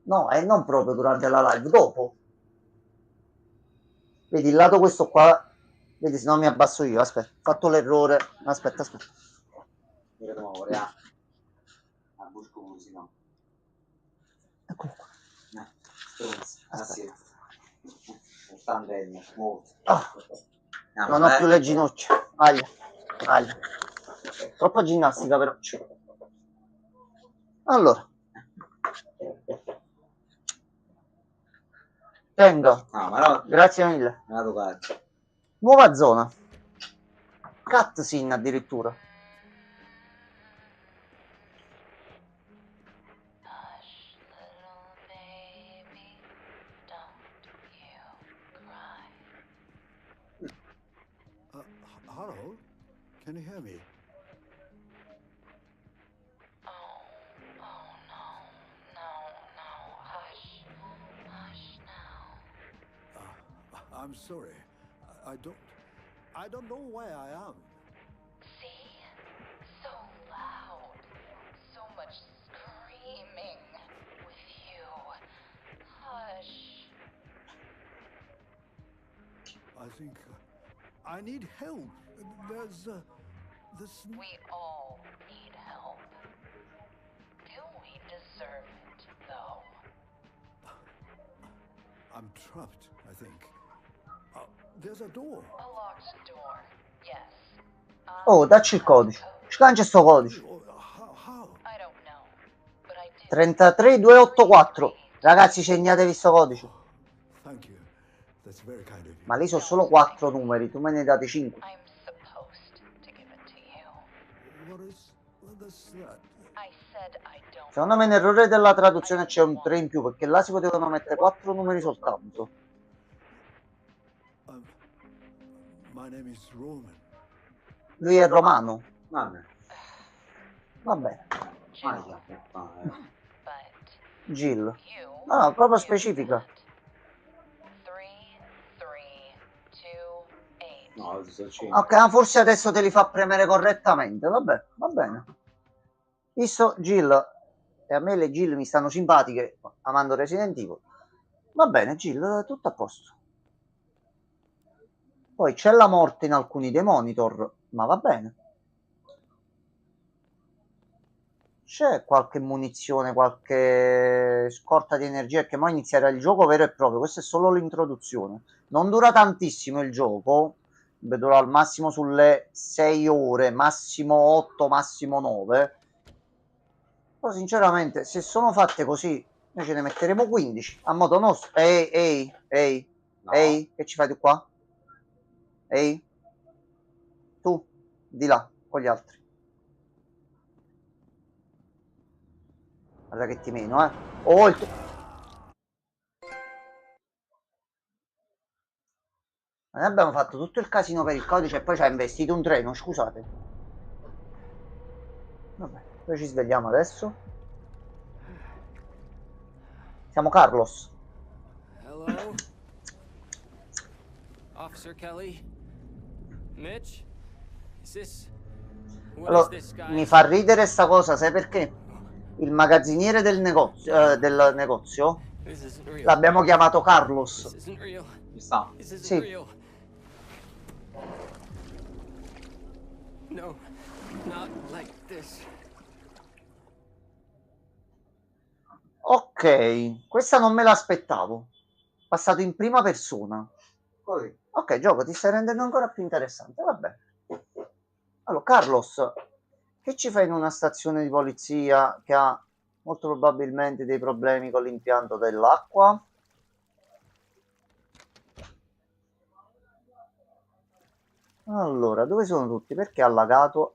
No, e non proprio durante la live, dopo. Vedi il lato questo qua. Vedi, se no mi abbasso io. Aspetta, ho fatto l'errore. Aspetta. Eccolo qua. Non ho più le ginocchia. Aglia. Troppa ginnastica però. Allora. Tengo. Grazie mille. Nuova zona. Cutscene addirittura. Hello? Can you hear me? I'm sorry. I don't know where I am. See? So loud. So much screaming with you. Hush. I think I need help. There's this. We all need help. Do we deserve it, though? I'm trapped, I think. There's a door. A locked door, yes. Oh, dacci il codice. Ci cangia sto codice. How? I don't know, but I did. 33284. Ragazzi, segnatevi sto codice. Thank you. That's very kind of you. Ma lì sono solo 4 numeri, tu me ne date 5. I'm supposed to give it to you. What is that? I said I don't. Secondo me nell'errore della traduzione c'è un 3 in più, perché là si potevano mettere 4 numeri soltanto. My name is Roman. Lui è romano. Vabbè. Va bene. But Jill. you. Ah, proprio specifica. 3328. No, Ok, ma forse adesso te li fa premere correttamente. Vabbè, va bene. Visto Jill, e a me le Jill mi stanno simpatiche, amando Resident Evil. Va bene, Jill, tutto a posto. Poi c'è la morte in alcuni dei monitor, ma va bene. C'è qualche munizione, qualche scorta di energia, che poi inizierà il gioco vero e proprio. Questa è solo l'introduzione. Non dura tantissimo il gioco, durerà al massimo sulle 6 ore, massimo 8, massimo 9. Però sinceramente, se sono fatte così, noi ce ne metteremo 15 a modo nostro. Ehi, che ci fai tu qua? Ehi, tu, di là, con gli altri. Guarda che ti meno, Oh, il Noi abbiamo fatto tutto il casino per il codice e poi ci ha investito un treno, scusate. Vabbè, poi ci svegliamo adesso. Siamo Carlos. Hello? Officer Kelly? Mitch? Is this... What Allora, is this, guy? mi fa ridere sta cosa, sai perché? Il magazziniere del negozio, This isn't real. l'abbiamo chiamato Carlos. This isn't real. This isn't Sì. real. No, not like this. Ok, questa non me l'aspettavo. Passato in prima persona. Così. Ok, gioco, ti stai rendendo ancora più interessante. Vabbè. Allora, Carlos, che ci fai in una stazione di polizia che ha molto probabilmente dei problemi con l'impianto dell'acqua? Allora, dove sono tutti? Perché è allagato?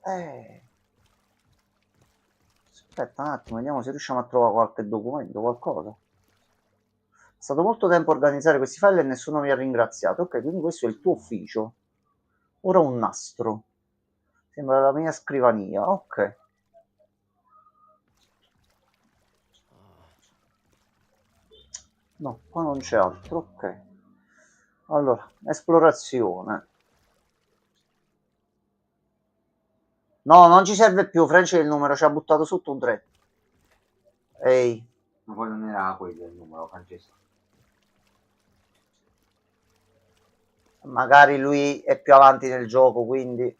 Aspetta un attimo, vediamo se riusciamo a trovare qualche documento, qualcosa. È stato molto tempo a organizzare questi file e nessuno mi ha ringraziato. Ok, quindi questo è il tuo ufficio. Ora un nastro. Sembra la mia scrivania. Ok. No, qua non c'è altro, ok. Allora, esplorazione. No, non ci serve più, French il numero, ci ha buttato sotto un 3. Ehi. Ma poi non era quello il numero, Francesco. Magari lui è più avanti nel gioco, quindi...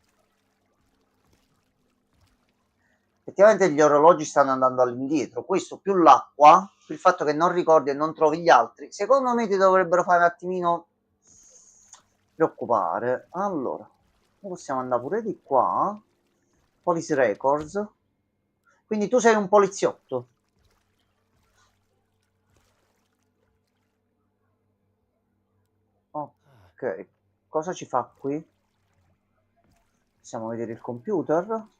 Effettivamente gli orologi stanno andando all'indietro. Questo più l'acqua, più il fatto che non ricordi e non trovi gli altri, secondo me ti dovrebbero fare un attimino preoccupare. Allora, possiamo andare pure di qua. Police Records. Quindi tu sei un poliziotto. Ok, cosa ci fa qui? Possiamo vedere il computer.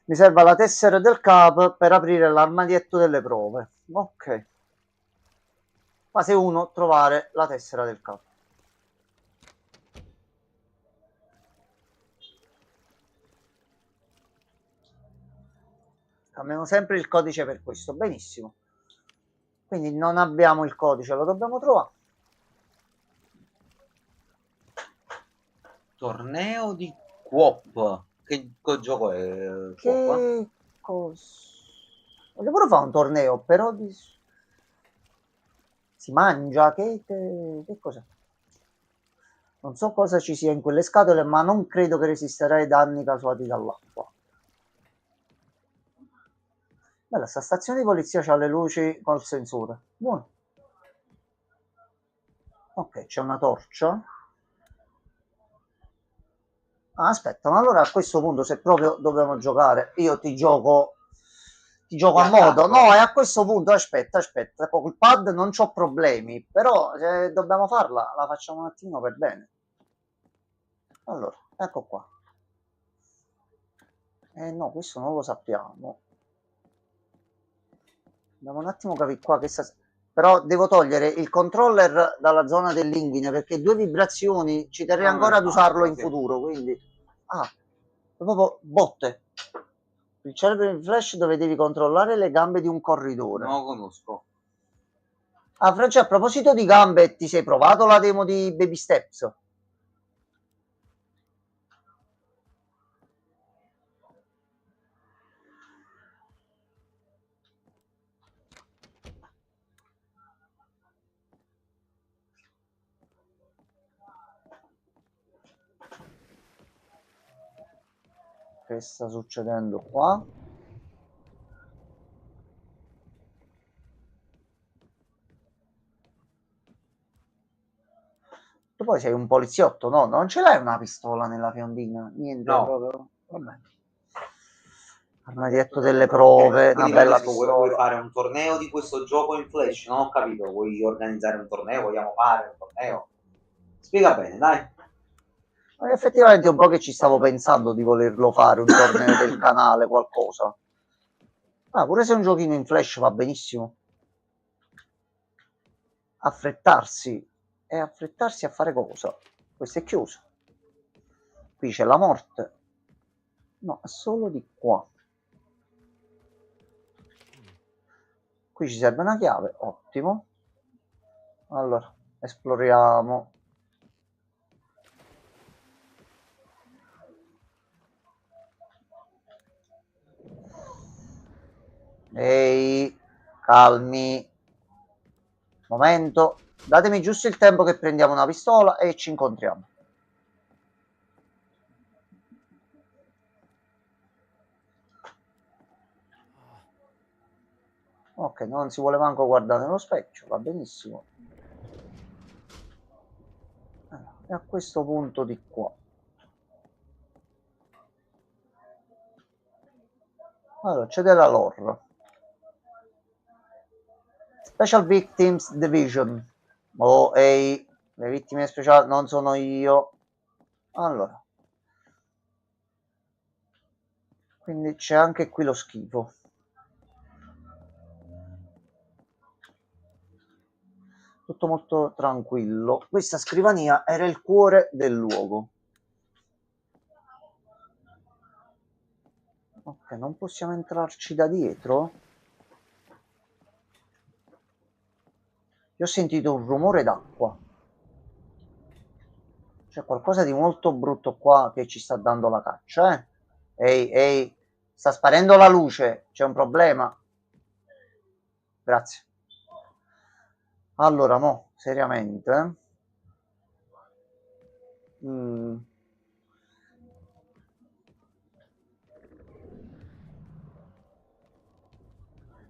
Mi serve la tessera del CAP per aprire l'armadietto delle prove. Ok. Fase 1, trovare la tessera del CAP. Cambiamo sempre il codice per questo. Benissimo. Quindi non abbiamo il codice, lo dobbiamo trovare. Torneo di Coop. Che gioco è? Che cosa? Voglio pure fare un torneo, però si mangia, che cos'è? Non so cosa ci sia in quelle scatole, ma non credo che resisterà ai danni causati dall'acqua. Bella, sta stazione di polizia c'ha le luci col sensore. Buono. Ok, c'è una torcia. Ah, aspetta, ma allora a questo punto, se proprio dobbiamo giocare, io ti gioco a modo. No, e a questo punto, aspetta, con il pad non c'ho problemi, però se dobbiamo farla, la facciamo un attimo per bene. Allora, ecco qua. No, questo non lo sappiamo. Andiamo un attimo a capire qua che però devo togliere il controller dalla zona dell'inguine perché 2 vibrazioni ci terrei ancora ad usarlo in futuro, quindi proprio botte. Il cerebro in flash dove devi controllare le gambe di un corridore. Non lo conosco. Ah, Francia, a proposito di gambe, ti sei provato la demo di Baby Steps? Che sta succedendo qua? Tu poi sei un poliziotto, no? Non ce l'hai una pistola nella fiondina? Niente, no. Proprio. Vabbè. Armadietto delle prove, una bella pistola. Vuoi fare un torneo di questo gioco in flash? Non ho capito, vuoi organizzare un torneo? Vogliamo fare un torneo? Spiega bene, dai. Ma effettivamente un po' che ci stavo pensando di volerlo fare, un torneo del canale, qualcosa. Ah, pure se è un giochino in flash va benissimo. Affrettarsi. E affrettarsi a fare cosa? Questo è chiuso. Qui c'è la morte. No, è solo di qua. Qui ci serve una chiave, ottimo. Allora, esploriamo. Ehi, calmi. Momento. Datemi giusto il tempo che prendiamo una pistola e ci incontriamo. Ok, non si vuole manco guardare nello specchio, va benissimo. E a questo punto di qua. Allora, c'è della lore. Special Victims Division. Oh, ehi, le vittime speciali non sono io. Allora. Quindi c'è anche qui lo schifo. Tutto molto tranquillo. Questa scrivania era il cuore del luogo. Ok, non possiamo entrarci da dietro? Io ho sentito un rumore d'acqua. C'è qualcosa di molto brutto qua che ci sta dando la caccia, eh? Ehi, ehi, sta sparendo la luce, c'è un problema. Grazie. Allora, mo, seriamente. Non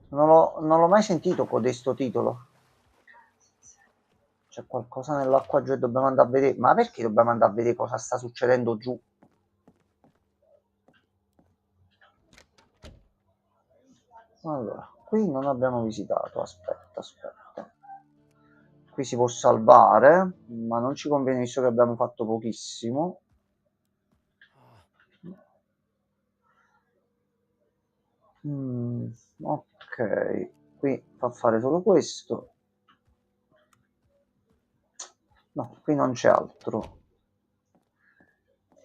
l'ho mai sentito codesto titolo. C'è qualcosa nell'acqua giù e dobbiamo andare a vedere. Ma perché dobbiamo andare a vedere cosa sta succedendo giù? Allora, qui non abbiamo visitato. Aspetta. Qui si può salvare, ma non ci conviene visto che abbiamo fatto pochissimo. Ok, qui fa fare solo questo. No, qui non c'è altro.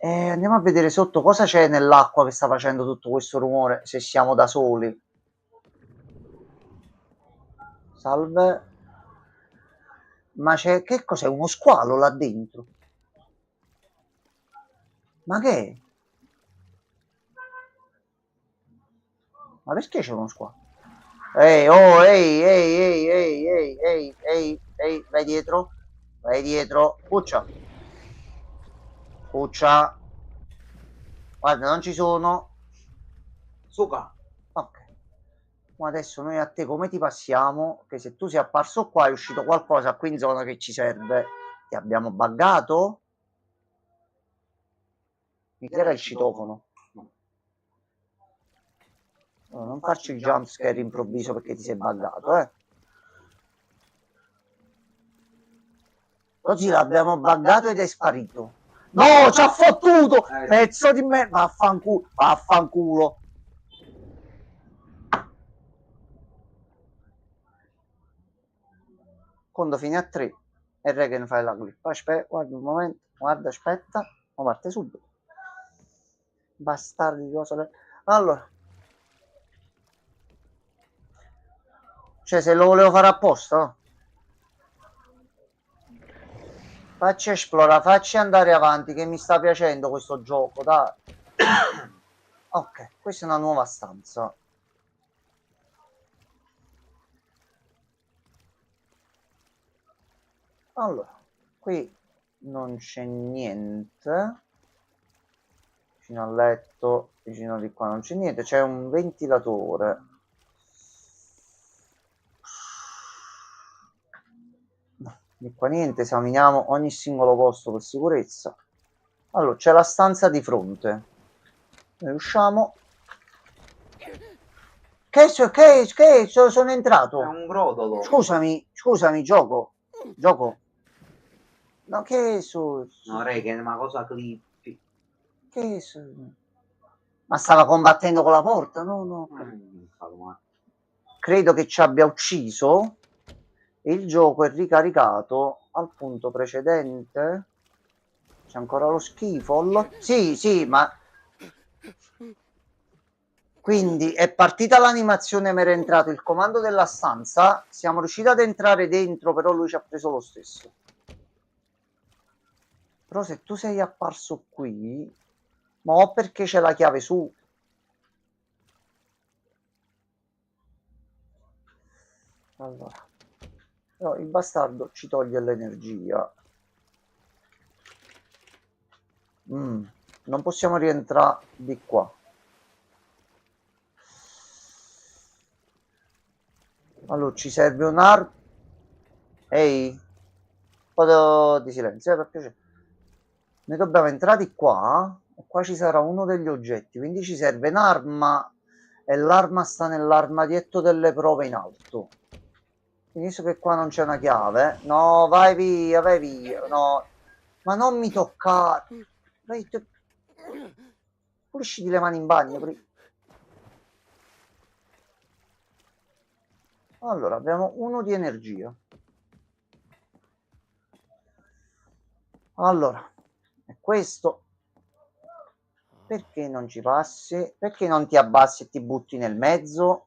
Andiamo a vedere sotto cosa c'è nell'acqua che sta facendo tutto questo rumore, se siamo da soli. Salve. Ma c'è... Che cos'è? Uno squalo là dentro? Ma che è? Ma perché c'è uno squalo? Ehi, oh, ehi, vai dietro. Vai dietro. Puccia. Guarda, non ci sono. Suca. Ok. Ma adesso noi a te come ti passiamo? Che se tu sei apparso qua è uscito qualcosa qui in zona che ci serve. Ti abbiamo buggato? Mi tira il citofono. No, non farci il jumpscare improvviso perché ti sei buggato, eh. Così l'abbiamo buggato ed è sparito. No, ci ha fottuto! Pezzo di me! Vaffanculo! Conto fine a 3 e Regen fai la clip. Aspetta, guarda un momento, guarda, aspetta, ma parte subito. Bastardi di cosa. Allora, cioè se lo volevo fare apposta, facci esplorare, facci andare avanti che mi sta piacendo questo gioco, dai. Ok, questa è una nuova stanza. Allora, qui non c'è niente. Vicino al letto, vicino di qua non c'è niente, c'è un ventilatore. No, di qua niente, esaminiamo ogni singolo posto per sicurezza. Allora, c'è la stanza di fronte. Noi usciamo. Che sono entrato? È un brodolo. Scusami, gioco. No, che su... No, Regen, ma cosa clippi? Che su... Ma stava combattendo con la porta? No. Credo che ci abbia ucciso e il gioco è ricaricato al punto precedente. C'è ancora lo schifo. Sì, ma... Quindi è partita l'animazione, mi era entrato il comando della stanza, siamo riusciti ad entrare dentro, però lui ci ha preso lo stesso. Però se tu sei apparso qui, ma o perché c'è la chiave su? Allora, no, il bastardo ci toglie l'energia. Non possiamo rientrare di qua. Allora, ci serve un'arma. Ehi, un po' di silenzio, per piacere. Noi dobbiamo entrare di qua e qua ci sarà uno degli oggetti, quindi ci serve un'arma e l'arma sta nell'armadietto delle prove in alto. Quindi visto che qua non c'è una chiave, no, vai via, no, ma non mi toccare. Pulisciti le mani in bagno. Allora, abbiamo uno di energia. Allora, è questo. Perché non ci passi? Perché non ti abbassi e ti butti nel mezzo?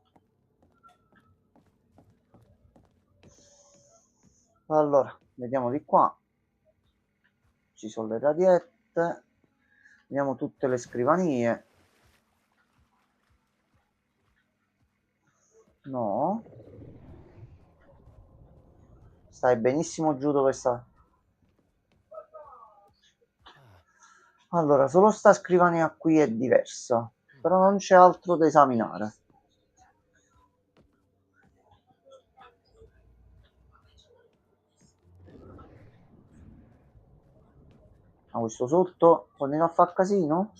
Allora, vediamo di qua. Ci sono le radiette. Vediamo tutte le scrivanie. No. Stai benissimo giù dove sta. Allora, solo sta scrivania qui è diversa, però non c'è altro da esaminare. Ma questo sotto continua a far casino?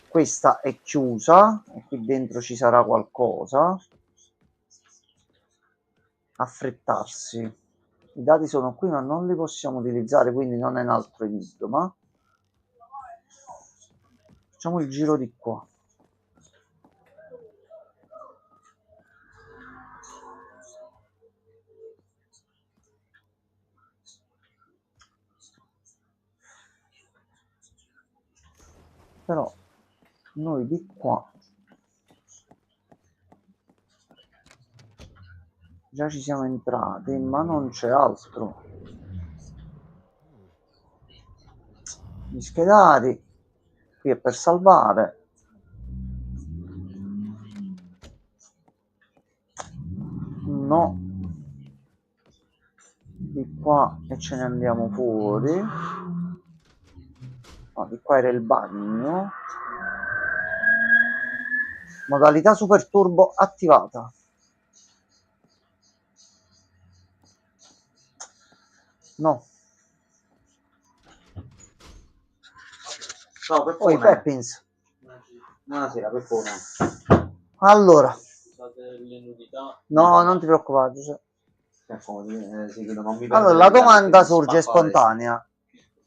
Questa è chiusa e qui dentro ci sarà qualcosa. Affrettarsi. I dati sono qui ma non li possiamo utilizzare, quindi non è un altro enigma. Facciamo il giro di qua. Però noi di qua già ci siamo entrati, ma non c'è altro. Gli schedati, qui è per salvare. No. Di qua e ce ne andiamo fuori. No, di qua era il bagno. Modalità super turbo attivata. No. Ciao, Peppone. Poi Peppins. Buonasera, Peppone. Allora. No, non ti preoccupare. Allora, la domanda sorge spontanea.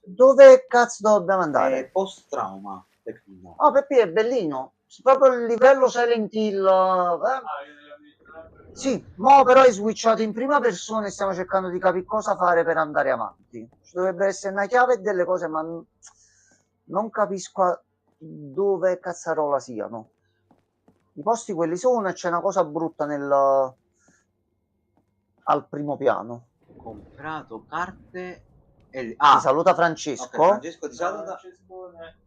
Dove cazzo dobbiamo andare? Post trauma. Oh, Peppi è bellino. Proprio il livello Silent Hill. Sì, mo però è switchato in prima persona e stiamo cercando di capire cosa fare per andare avanti. Ci dovrebbe essere una chiave e delle cose, ma non capisco dove cazzarola siano. I posti quelli sono e c'è una cosa brutta al primo piano. Ho comprato carte e... Ti saluta Francesco. Okay, Francesco ti saluta.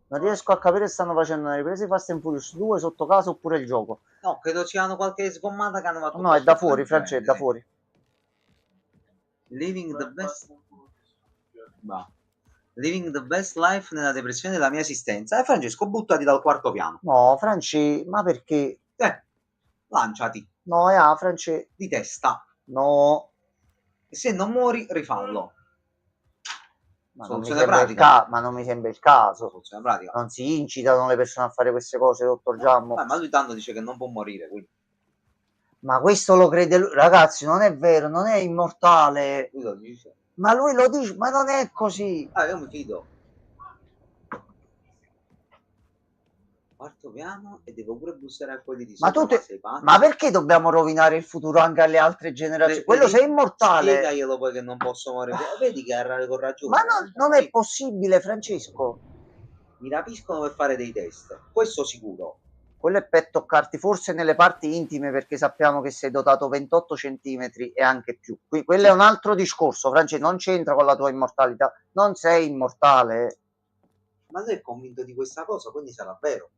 Non riesco a capire se stanno facendo una ripresa di Fast and Furious 2 sotto casa oppure il gioco. No, credo siano qualche sgommata che hanno fatto. No, è da fuori, Francesco, è da fuori. Living the best... Bah. Living the best life nella depressione della mia esistenza. E Francesco, buttati dal quarto piano. No, Francesco, ma perché? Lanciati. No, Francesco. Di testa. No. E se non muori, rifallo. Ma non mi sembra il caso. Soluzione pratica. Non si incitano le persone a fare queste cose, dottor Giammo. Ma lui tanto dice che non può morire, quindi. Ma questo lo crede lui. Ragazzi, non è vero, non è immortale. Lui lo dice. Ma lui lo dice, ma non è così. Io mi fido. Quarto piano e devo pure bussare a quelli di sopra. Ma perché dobbiamo rovinare il futuro anche alle altre generazioni? Quello sei immortale. Spiegaglielo poi che non posso morire. Vedi che ha coraggioso. Ma non è possibile, Francesco. Mi rapiscono per fare dei test. Questo sicuro. Quello è per toccarti forse nelle parti intime, perché sappiamo che sei dotato 28 centimetri e anche più. Quello è un altro discorso, Francesco, non c'entra con la tua immortalità. Non sei immortale. Ma lui è convinto di questa cosa, quindi sarà vero.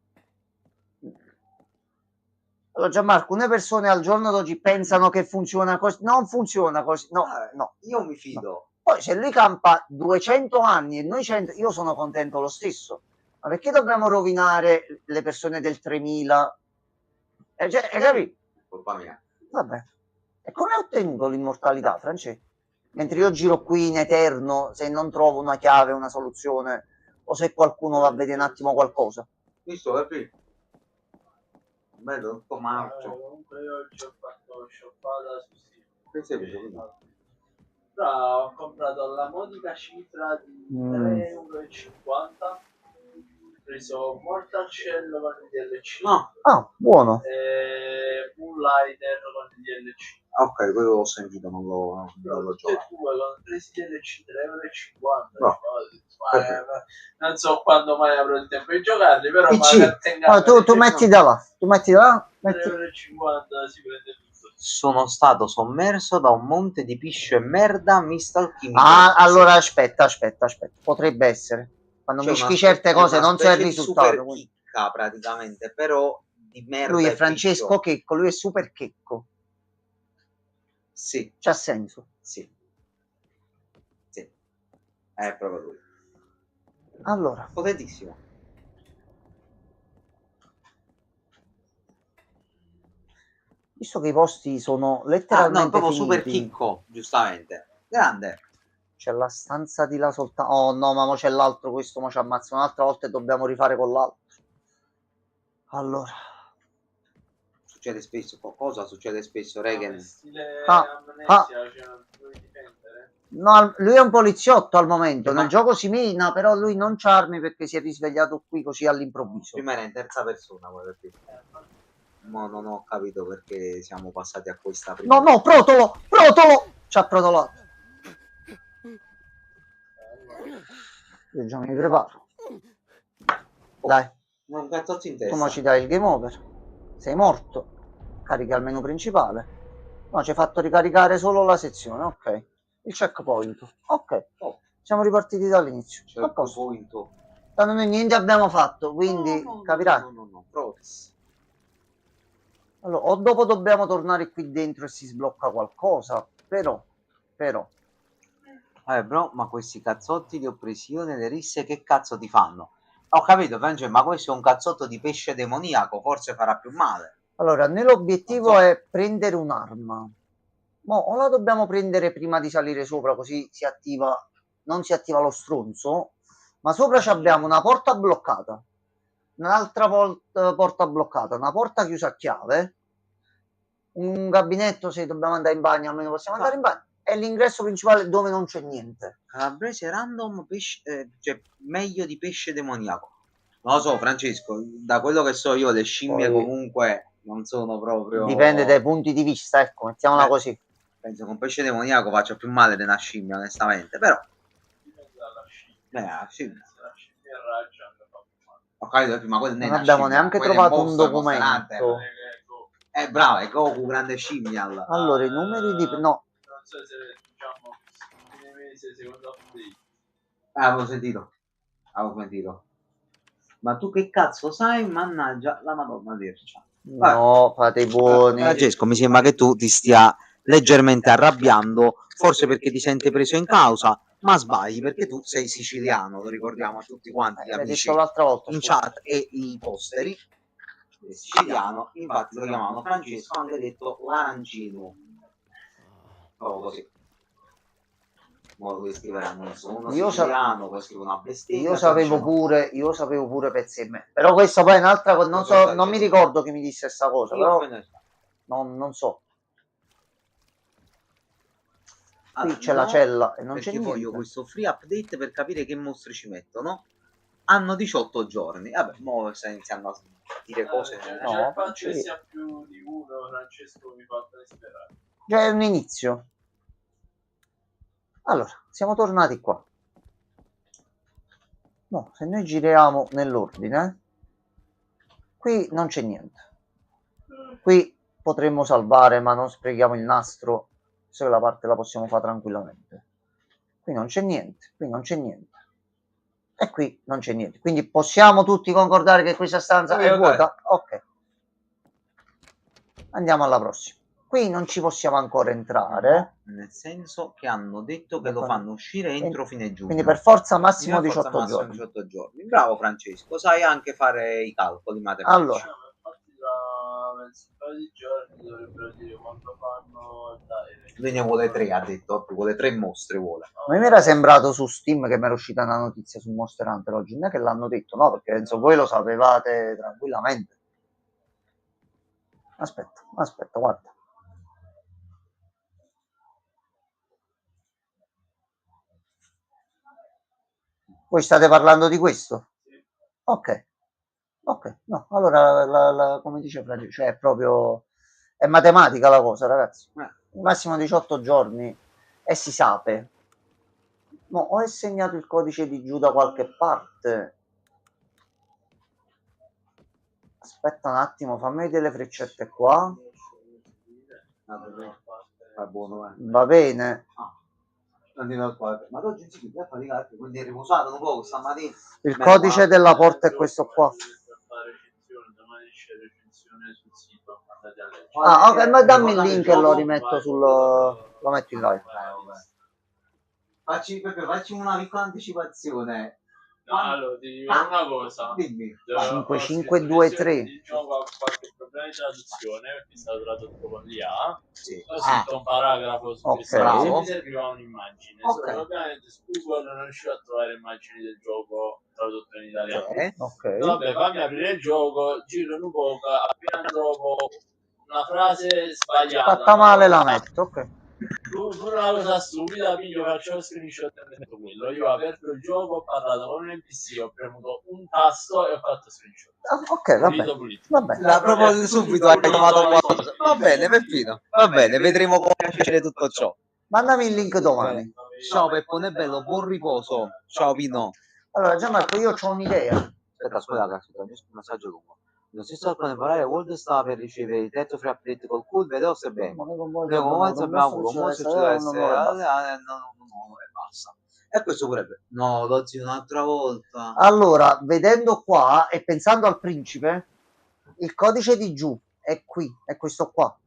Allora Gianmarco, une persone al giorno d'oggi pensano che funziona così. Non funziona così. No, no. Io mi fido. No. Poi se lui campa 200 anni e noi 100, io sono contento lo stesso. Ma perché dobbiamo rovinare le persone del 3000? Hai capito? Colpa mia. Vabbè. E come hai ottenuto l'immortalità, Francesco? Mentre io giro qui in eterno, se non trovo una chiave, una soluzione, o se qualcuno va a vedere un attimo qualcosa. Visto, capito? Bello, tutto marcio. Comunque io oggi ho fatto shoppata su Steam. Che sei venuto? Però ho comprato alla modica cifra di 3,50 €. Ho preso Mortal Shell con il DLC. No. Ah, buono. E Moonlighter con il DLC. Ok, quello l'ho sentito, non l'ho Tutte e giocato. due con 3 DLC 3,50 No. €. Non so quando mai avrò il tempo di giocarli, però PC. Tu metti da là. Tu metti da là. 3,50 € si prende tutto. Sono stato sommerso da un monte di piscio e merda misto al chimico. Ah, allora aspetta. Potrebbe essere. Quando C'è mischi certe cose non c'è il risultato. Super chicca praticamente, però di merda. Lui è e Francesco piscio. Checco, lui è super checco. Sì. C'ha senso. Sì. È proprio lui. Allora. Potentissimo. Visto che i posti sono letteralmente no, proprio finiti. super chicco, giustamente. Grande. C'è la stanza di là soltanto. Oh no, ma mo c'è l'altro, questo mo ci ammazza un'altra volta e dobbiamo rifare con l'altro. Allora. Succede spesso, cosa succede spesso, Regan? No, lui è un poliziotto al momento. Nel gioco si mina, però lui non c'ha armi perché si è risvegliato qui così all'improvviso. Prima era in terza persona, ma non ho capito perché siamo passati a questa prima. No, Protolo! C'ha protolato. Io già mi preparo. Dai. Un cazzotto in testa. Come ci dai il game over? Sei morto. Carica il menu principale. No, ci hai fatto ricaricare solo la sezione, ok. Il checkpoint. Ok. Siamo ripartiti dall'inizio. Checkpoint. Tanto noi niente abbiamo fatto, quindi capirai. No. Progress. Allora, o dopo dobbiamo tornare qui dentro e si sblocca qualcosa, però. Bro, ma questi cazzotti di oppressione, le risse, che cazzo ti fanno? Ho capito, Francesco, ma questo è un cazzotto di pesce demoniaco, forse farà più male. Allora, nell'obiettivo è prendere un'arma. O la dobbiamo prendere prima di salire sopra, così si attiva, non si attiva lo stronzo, ma sopra abbiamo una porta bloccata, un'altra porta bloccata, una porta chiusa a chiave, un gabinetto se dobbiamo andare in bagno, almeno possiamo andare in bagno, e l'ingresso principale dove non c'è niente. Calabrese random, pesce, cioè meglio di pesce demoniaco. Non lo so, Francesco, da quello che so io le scimmie comunque non sono proprio... Dipende dai punti di vista, ecco, mettiamola così. Penso che un pesce demoniaco faccia più male di una scimmia, onestamente, però... La scimmia ho capito, ma quello non abbiamo neanche trovato un documento. Bravo, è Goku grande scimmia. Allora, i numeri di... no. Non so se diciamo fine mese, secondo update. Avevo sentito. Ma tu che cazzo sai? Mannaggia la Madonna d'Ercia. No, fate i buoni. Francesco, mi sembra che tu ti stia leggermente arrabbiando, forse perché ti senti preso in causa, ma sbagli perché tu sei siciliano, lo ricordiamo a tutti quanti gli amici l'altra volta in chat e i posteri. È siciliano, infatti lo chiamavano Francesco, anche detto l'arancino. Proprio così. Questi non sono siciliano, poi scrivo una bestemmia. Io sapevo pure pezzi e me. Però questa poi è un'altra cosa, non mi ricordo chi mi disse questa cosa, però non so. Qui c'è la cella e non c'è niente. Voglio questo free update per capire che mostri ci mettono. Hanno 18 giorni. Vabbè, mo sta iniziando a dire cose. No, il fatto che sia più di uno, Francesco, mi fa disperare. Già è un inizio. Allora, siamo tornati qua. No, se noi giriamo nell'ordine, qui non c'è niente. Qui potremmo salvare, ma non sprechiamo il nastro. Se quella parte la possiamo fare tranquillamente. Qui non c'è niente, qui non c'è niente. E qui non c'è niente. Quindi possiamo tutti concordare che questa stanza è vuota? Ok. Andiamo alla prossima. Qui non ci possiamo ancora entrare. Nel senso che hanno detto che lo fanno uscire entro fine giugno. Quindi per forza massimo 18 giorni. 18 giorni. Bravo Francesco, sai anche fare i calcoli matematici. Allora. Un paio di giorni dovrebbero dire quanto fanno. Lui ne vuole 3, ha detto, vuole 3 mostri vuole. A me mi era sembrato su Steam che mi era uscita una notizia su Monster Hunter oggi, non è che l'hanno detto, no, perché penso voi lo sapevate tranquillamente. Aspetta, guarda. Voi state parlando di questo? Ok, no, allora come dice Francesco, cioè è proprio, è matematica la cosa, ragazzi. Massimo 18 giorni e si sape. No, ho segnato il codice di giù da qualche parte. Aspetta un attimo, fammi vedere le freccette qua. Fa buono, Va bene. Ma oggi si può fare i quindi è riposato un po' stamattina. Il codice della porta è questo qua. Ah, ok, ma dammi il link e lo rimetto lo metto in live. Facci una piccola anticipazione. No, allora ti dico una cosa. Dimmi. 5523. Il gioco ha qualche problema di traduzione perché è stato tradotto con l'IA. Sì. Ho scritto un paragrafo su questo. Bravo. Mi serviva un'immagine. Ok. Ovviamente su Google non riuscivo a trovare immagini del gioco tradotto in italiano. Ok. Vabbè, fammi aprire il gioco, giro un po', appena trovo una frase sbagliata. Fatta male la metto, ok. Pure una cosa stupida, piglio, faccio lo screenshot e metto quello. Io ho aperto il gioco, ho parlato con un NPC, ho premuto un tasto e ho fatto screenshot. Ah, ok, va bene. Va bene. La proposito subito hai trovato qualcosa. Va bene, Peppino. Va bene, vedremo come piacere tutto ciò. Mandami il link domani. Ciao Peppone bello, buon riposo. Ciao Pino. Allora, Gianmarco, io ho un'idea. Aspetta, scusa, cazzo, un messaggio lungo. Lo stesso alcune parole World sta per ricevere il terzo free update col cool, vedo se bene. Noi come abbiamo avuto un mostro ci deve essere e basta. E questo pure no, dozzi un'altra volta. Allora, vedendo qua e pensando al principe, il codice di giù è qui, è questo qua.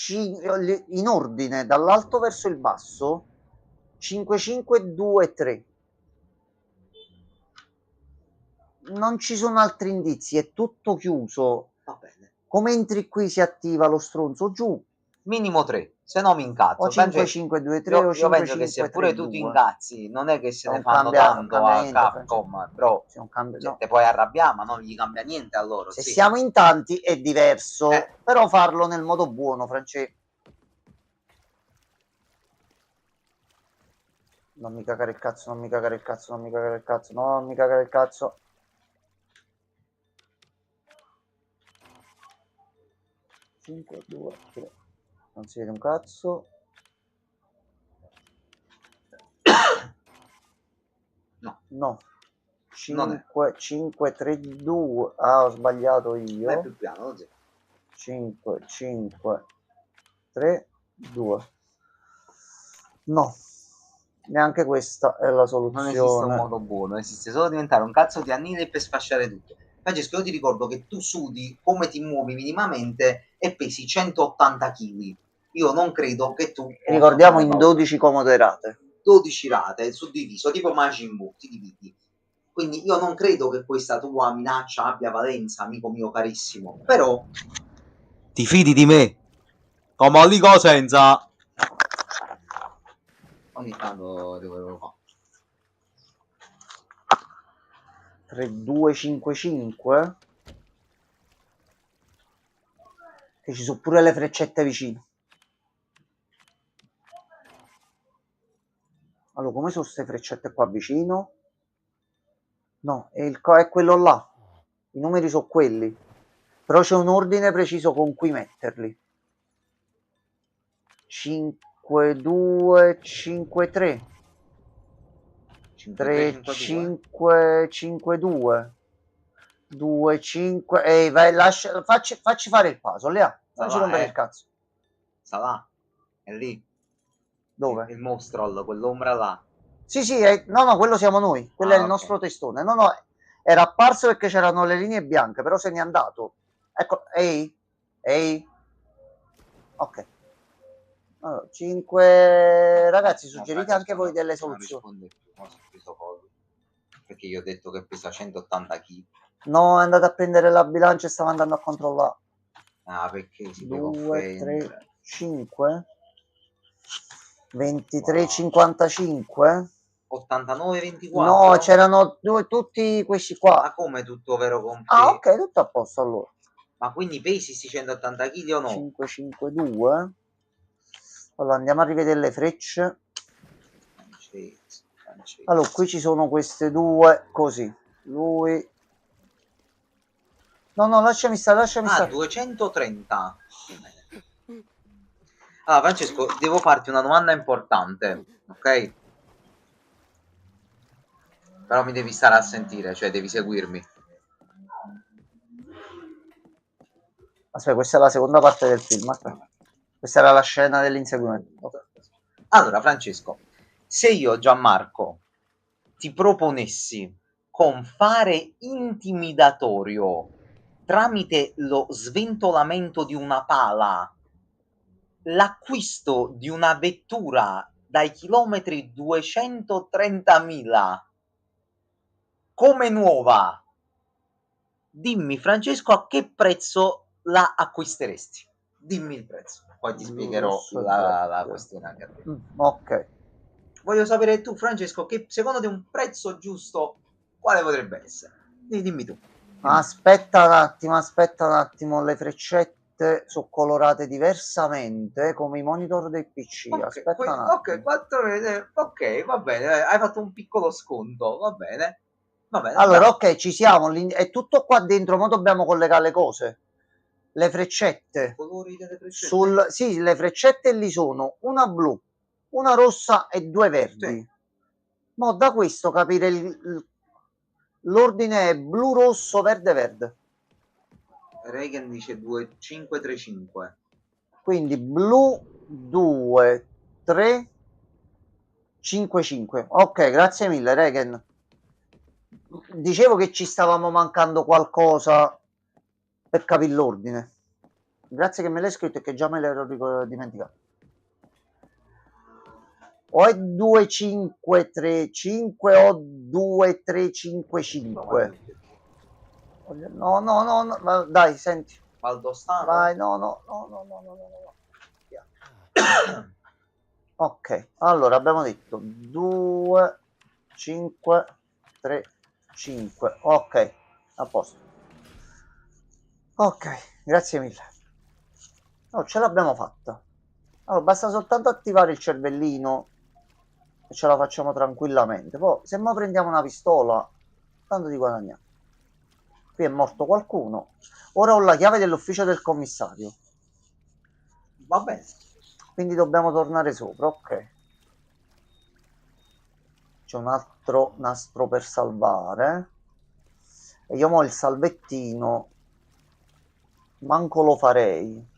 In ordine dall'alto verso il basso 5523. Non ci sono altri indizi, è tutto chiuso. Va bene. Come entri qui si attiva lo stronzo giù. Minimo 3, se no mi incazzo. O 5523 o 5532. Io penso che se pure tu ti incazzi, non è che se ne Non fanno cambia- tanto non cambia a niente, Capcom, bro. Se non cambia, Cioè, no. te puoi arrabbiare, ma non gli cambia niente a loro. Se sì. siamo in tanti è diverso, però farlo nel modo buono, Francesco. Non mi cagare il cazzo, non mi cagare il cazzo, non mi cagare il cazzo, no, non mi cagare il cazzo. Cinque, due, tre. Non si vede un cazzo. No. No. Non è. 5, 3, 2. Ah, ho sbagliato io. È più piano, così. 5, 5, 3, 2. No. Neanche questa è la soluzione. Non esiste un modo buono, esiste solo diventare un cazzo di annide per sfasciare tutto. Francesco, io ti ricordo che tu sudi come ti muovi minimamente e pesi 180 kg. Io non credo che tu... Ricordiamo in 12 comode rate. 12 rate, suddiviso, tipo Majin Buu, ti dividi. Quindi io non credo che questa tua minaccia abbia valenza, amico mio carissimo. Però... Ti fidi di me? Come lì senza... Ogni tanto devo fare. 3255 che ci sono pure le freccette vicino. Allora, come sono queste freccette qua vicino? No, è quello là. I numeri sono quelli. Però c'è un ordine preciso con cui metterli. 5, 2, 5, 3. 3, 5, 5, 2. 2, 5. Ehi, vai, facci fare il puzzle, Lea. Facci rompere il cazzo. Sta là. È lì. Dove? Il mostro, quell'ombra là. Sì, sì, no, quello siamo noi. Quello è il nostro testone. No, era apparso perché c'erano le linee bianche, però se n'è andato. Ecco, ehi. Ok. Allora, 5 ragazzi, suggerite anche voi delle soluzioni. Perché io ho detto che pesa 180 kg. No, è andato a prendere la bilancia e stava andando a controllare. Ah, perché si 2, 3, 5 23, 55 89, 24? No, c'erano tutti questi qua. Ma come tutto vero completo? Ah, ok, tutto a posto allora. Ma quindi pesi sti 180 kg o no? 5, 5, 2. Allora andiamo a rivedere le frecce. Allora, qui ci sono queste due, così. Lui... No, lasciami stare. 230. Allora, Francesco, devo farti una domanda importante, ok? Però mi devi stare a sentire, cioè devi seguirmi. Aspetta, questa è la seconda parte del film. Aspetta. Questa era la scena dell'inseguimento. Allora, Francesco, se io, Gianmarco, ti proponessi con fare intimidatorio tramite lo sventolamento di una pala l'acquisto di una vettura dai chilometri 230.000 come nuova, dimmi Francesco a che prezzo la acquisteresti? Dimmi il prezzo, poi ti spiegherò la questione anche a te. Ok. Voglio sapere tu, Francesco, che secondo te un prezzo giusto quale potrebbe essere? Dimmi tu. Aspetta un attimo, le freccette sono colorate diversamente come i monitor del PC. Ok, Aspetta un attimo. ok, 4 ok, va bene, hai fatto un piccolo sconto, va bene. Allora, bravo. ok, ci siamo, è tutto qua dentro, ma dobbiamo collegare le cose. Le freccette. Colori delle freccette? Sì, le freccette lì sono una blu, una rossa e due verdi. Sì. Ma da questo capire l'ordine è blu, rosso, verde, verde. Reagan dice 2535. Quindi blu 2, 3, 5, 5. Ok, grazie mille, Regan. Dicevo che ci stavamo mancando qualcosa per capire l'ordine. Grazie che me l'hai scritto e che già me l'ero dimenticato. O è 2, 5, 3, 5 o 2, 3, 5, 5. No, no, dai, senti. Valdostano? Vai, no. Ok, allora abbiamo detto 2, 5, 3, 5. Ok, a posto. Ok, grazie mille. Oh, ce l'abbiamo fatta. Allora, basta soltanto attivare il cervellino e ce la facciamo tranquillamente. Poi, se mai prendiamo una pistola, tanto di guadagniamo. Qui è morto qualcuno. Ora ho la chiave dell'ufficio del commissario. Va bene. Quindi dobbiamo tornare sopra, ok. C'è un altro nastro per salvare. E io mo il salvettino manco lo farei.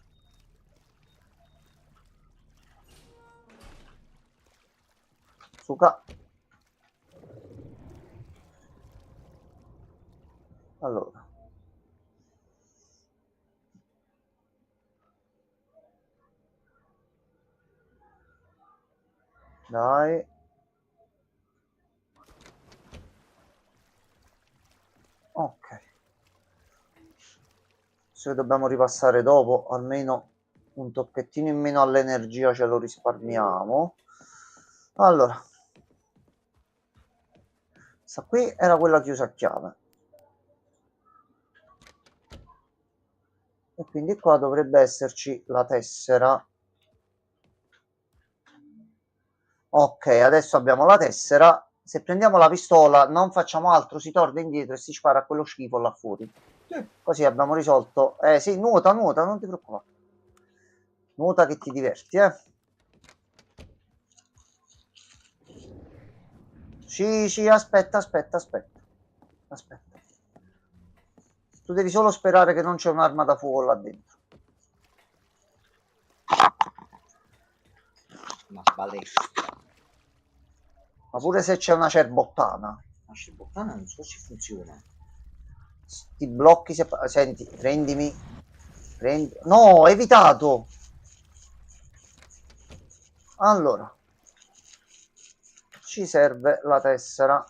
Suca. Allora. Dai. Ok. Se dobbiamo ripassare dopo, almeno un tocchettino in meno all'energia ce lo risparmiamo. Allora. Questa qui era quella chiusa a chiave. E quindi qua dovrebbe esserci la tessera. Ok, adesso abbiamo la tessera. Se prendiamo la pistola non facciamo altro, si torna indietro e si spara a quello schifo là fuori. Così abbiamo risolto. Sì, nuota, non ti preoccupare. Nuota che ti diverti, eh. Sì, aspetta. Tu devi solo sperare che non c'è un'arma da fuoco là dentro. Una balestra. Ma pure se c'è una cerbottana. La cerbottana non so se funziona. Ti blocchi se... Senti, prendimi. No, ho evitato. Allora. Ci serve la tessera.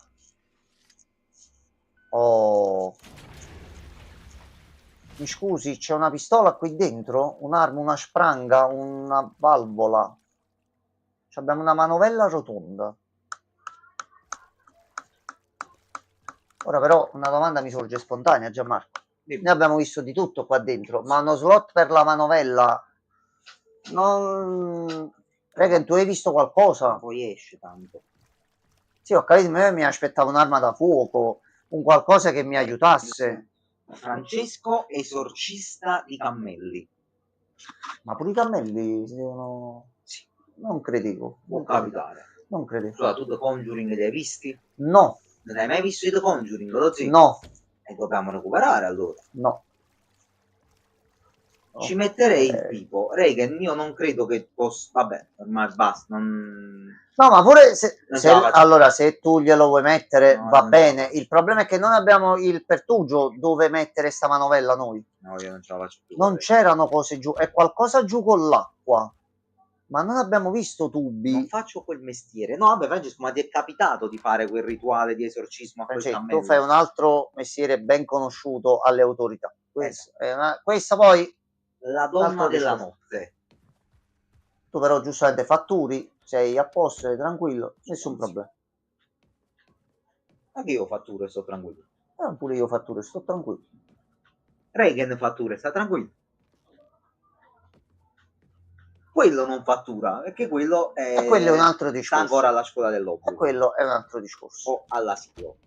Oh. Mi scusi, c'è una pistola qui dentro? Un'arma, una spranga, una valvola. Abbiamo una manovella rotonda. Ora però una domanda mi sorge spontanea, Gianmarco. Noi abbiamo visto di tutto qua dentro, ma uno slot per la manovella non... Regan, tu hai visto qualcosa? Poi esce tanto. Sì, ho capito, ma io mi aspettavo un'arma da fuoco, un qualcosa che mi aiutasse. Francesco, esorcista di cammelli. Ma pure i cammelli si devono... Sì. Non credevo. Può capitare. Non credevo. Scusa, tu The Conjuring li hai visti? No. Non hai mai visto i The Conjuring, lo zio? No. E dobbiamo recuperare allora. No. Ci metterei il tipo. Reagan, io non credo che possa... Vabbè, ormai basta. Non... No, ma pure allora, se tu glielo vuoi mettere, no, va bene. Il problema è che non abbiamo il pertugio dove mettere sta manovella noi. No, io non ce la faccio più. Non c'erano cose giù, è qualcosa giù con l'acqua. Ma non abbiamo visto tubi. Non faccio quel mestiere. No, vabbè, Francesco, ma ti è capitato di fare quel rituale di esorcismo a questa tu fai un altro mestiere ben conosciuto alle autorità. Questa poi... La donna della notte. Tu però giustamente fatturi, sei a posto, sei tranquillo, nessun problema. Anche io fatturo e sto tranquillo. Pure io fatturo e sto tranquillo. Reagan fattura e sta tranquillo. Quello non fattura, perché quello è... quello è un altro discorso. Sta ancora alla scuola dell'obbligo. Quello è un altro discorso. O all'asilo.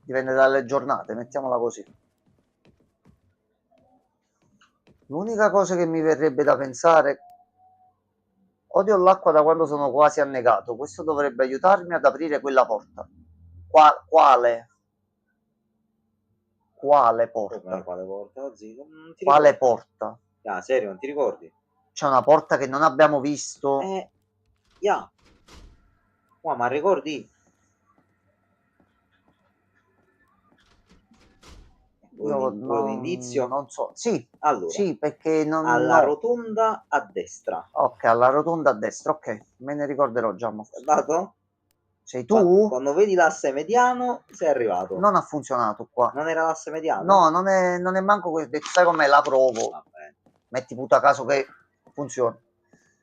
Dipende dalle giornate, mettiamola così. L'unica cosa che mi verrebbe da pensare... Odio l'acqua da quando sono quasi annegato. Questo dovrebbe aiutarmi ad aprire quella porta. Quale? Quale porta? Quale porta? Quale porta? Ah, serio, non ti ricordi? C'è una porta che non abbiamo visto. Yeah. Ma ricordi? L'indizio? Non so. Sì. Allora. Sì, perché non... Alla rotonda a destra. Ok, alla rotonda a destra. Ok, me ne ricorderò già. Dato? Sei tu? Quando vedi l'asse mediano, sei arrivato. Non ha funzionato qua. Non era l'asse mediano? No, non è manco questo. Sai com'è? La provo. Vabbè. Metti puta caso che funziona.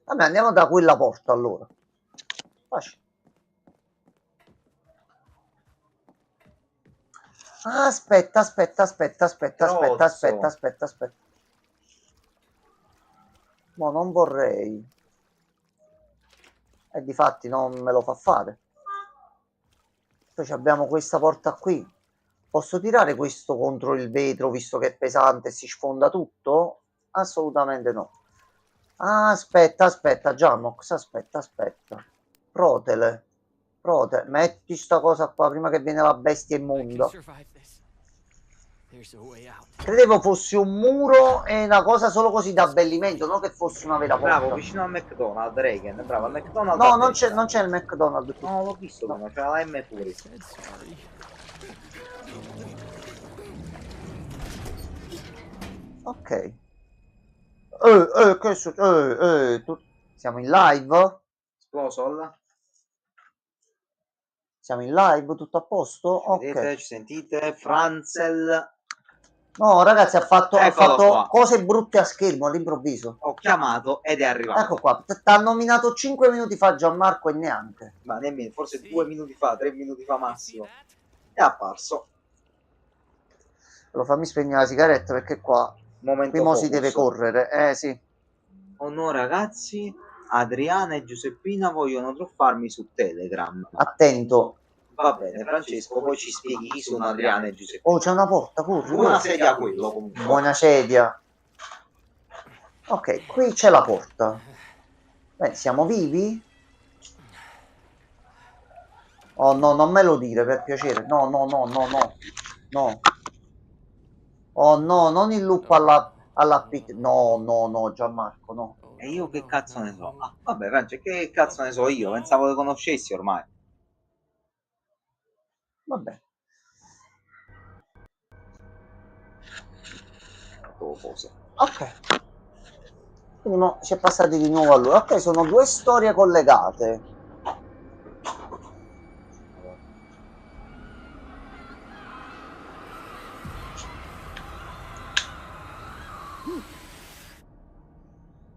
Vabbè, andiamo da quella porta allora. Facile. Aspetta. No, non vorrei. E difatti non me lo fa fare. Poi abbiamo questa porta qui. Posso tirare questo contro il vetro visto che è pesante e si sfonda tutto? Assolutamente no. Aspetta, Jamox, aspetta. Protele. Metti sta cosa qua prima che viene la bestia immonda. Credevo fosse un muro e una cosa solo così da abbellimento, non che fosse una vera porta. Bravo, vicino al McDonald's, Reagan, bravo, al McDonald's. No, non c'è il McDonald's. No, l'ho visto, no. C'era la M fuori. Ok. Che succede? Siamo in live? Esplosol? Siamo in live, tutto a posto? Ok. Ci sentite? Franzel. No, ragazzi, ha fatto cose brutte a schermo all'improvviso. Ho chiamato ed è arrivato. Ecco qua, ti ha nominato 5 minuti fa Gianmarco e neanche. Ma nemmeno, forse 2 minuti fa, 3 minuti fa massimo. È apparso. Lo fammi spegnere la sigaretta perché qua prima si deve correre. Sì. Oh no, ragazzi, Adriana e Giuseppina vogliono truffarmi su Telegram. Attento. Va bene, Francesco, poi ci spieghi chi sono Adriana e Giuseppina. Oh, c'è una porta, corri. Buona sedia quello comunque. Buona sedia. Ok, qui c'è la porta. Beh, siamo vivi? Oh no, non me lo dire per piacere. No. Oh no, non il lupo alla pit. No, Gianmarco, no. E io che cazzo ne so? Ah, vabbè, Francesco, che cazzo ne so io? Pensavo che conoscessi ormai. Vabbè. Ok. Quindi si è passati di nuovo a lui. Ok, sono 2 storie collegate.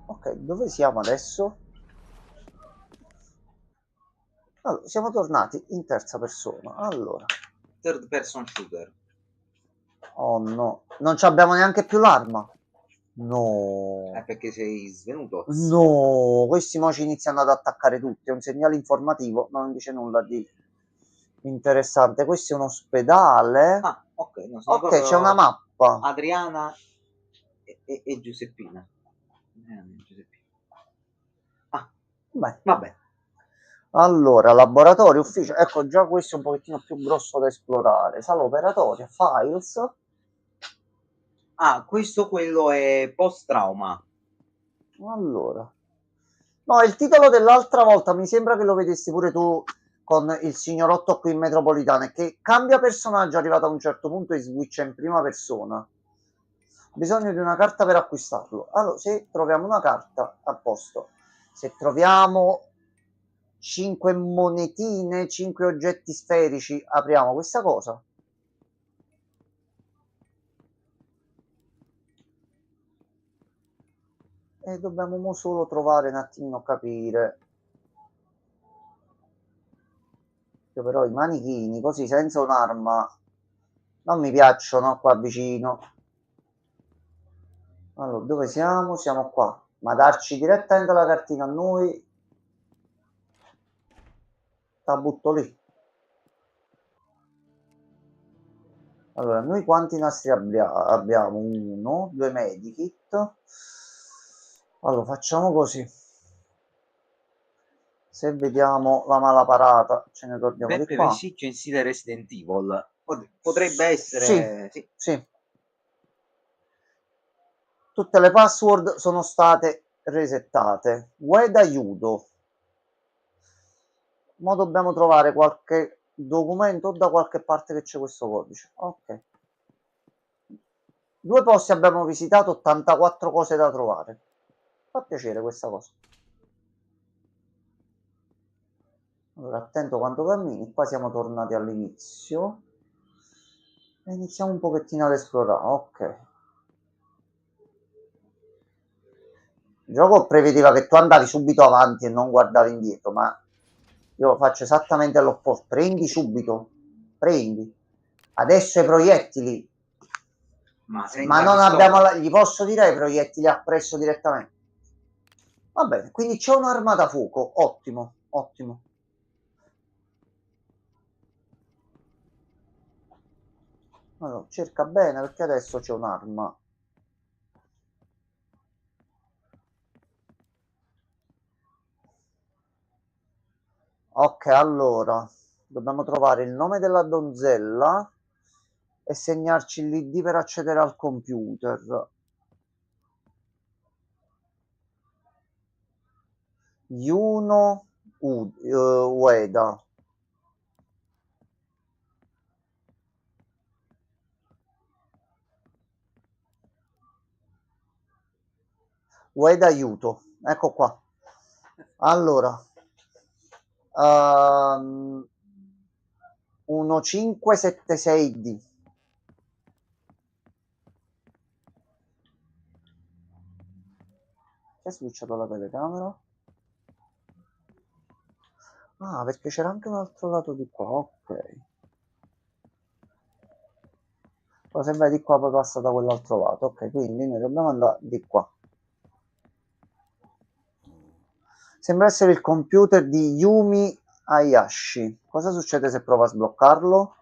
Ok, dove siamo adesso? Allora, siamo tornati in terza persona. Allora. Third person shooter. Oh no, non ci abbiamo neanche più l'arma. No. È perché sei svenuto. No, questi mo ci iniziano ad attaccare tutti. È un segnale informativo, ma non dice nulla di interessante. Questo è un ospedale. Ah, ok. No, ok, c'è una mappa. Adriana e Giuseppina. Ah, beh, vabbè. Allora, laboratorio, ufficio. Ecco, già questo è un pochettino più grosso da esplorare. Sala operatoria, files. Ah, questo quello è post-trauma. Allora. No, il titolo dell'altra volta mi sembra che lo vedessi pure tu con il signorotto qui in metropolitana, che cambia personaggio arrivato a un certo punto e switcha in prima persona. Bisogno di una carta per acquistarlo. Allora, se troviamo una carta, a posto. Se troviamo 5 monetine, 5 oggetti sferici, apriamo questa cosa. E dobbiamo solo trovare un attimino, capire. Io però i manichini, così senza un'arma, non mi piacciono qua vicino. Allora, dove siamo? Siamo qua. Ma darci direttamente la cartina a noi, la butto lì. Allora, noi quanti nastri abbiamo? 1, 2 medikit. Allora, facciamo così. Se vediamo la mala parata, ce ne torniamo di Beppe qua. Vesicchio in stile Resident Evil. Potrebbe essere... Sì, sì. Tutte le password sono state resettate. Web aiuto. Ma dobbiamo trovare qualche documento o da qualche parte che c'è questo codice. Ok. 2 posti abbiamo visitato, 84 cose da trovare. Fa piacere questa cosa. Allora, attento quando cammini. Qua siamo tornati all'inizio. E iniziamo un pochettino ad esplorare. Ok. Il gioco prevedeva che tu andavi subito avanti e non guardavi indietro, ma io faccio esattamente l'opposto. Prendi subito. Prendi. Adesso i proiettili. Ma non abbiamo... Gli posso dire ai proiettili appresso direttamente. Va bene, quindi c'è un'arma da fuoco. Ottimo, ottimo. Allora, cerca bene perché adesso c'è un'arma. Ok, allora dobbiamo trovare il nome della donzella e segnarci l'ID per accedere al computer. Yuno Ueda. Ueda aiuto. Ecco qua. Allora. 1576D. Chi ha switchato la telecamera? Ah, perché c'era anche un altro lato di qua, ok. Poi se vai di qua poi passa da quell'altro lato, ok, quindi noi dobbiamo andare di qua. Sembra essere il computer di Yumi Hayashi. Cosa succede se provo a sbloccarlo?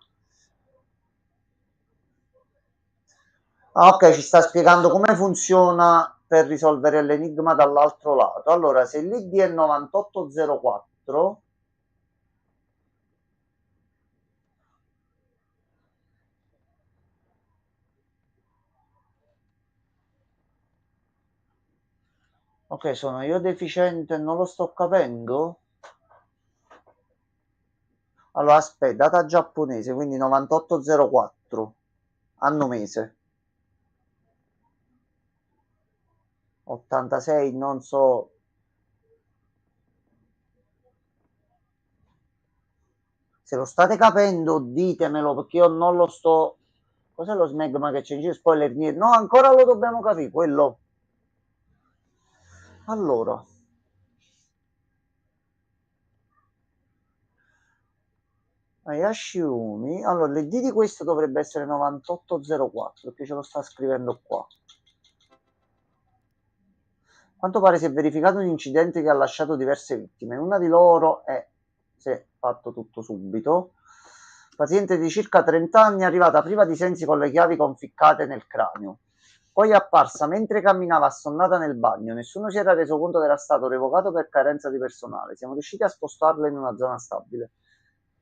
Ah, ok, ci sta spiegando come funziona per risolvere l'enigma dall'altro lato. Allora, se l'ID è 9804... Ok, sono io deficiente e non lo sto capendo? Allora, aspetta, data giapponese, quindi 9804, anno mese. 86, non so. Se lo state capendo, ditemelo, perché io non lo sto... Cos'è lo smegma che c'è in giro? Spoiler niente. No, ancora lo dobbiamo capire, quello. Allora. Hayashi Umi. Allora, l'ID di questo dovrebbe essere 9804, perché ce lo sta scrivendo qua. A quanto pare si è verificato un incidente che ha lasciato diverse vittime. Una di loro è... Si è fatto tutto subito. Paziente di circa 30 anni è arrivata priva di sensi con le chiavi conficcate nel cranio. Poi è apparsa mentre camminava assonnata nel bagno. Nessuno si era reso conto che era stato revocato per carenza di personale. Siamo riusciti a spostarla in una zona stabile.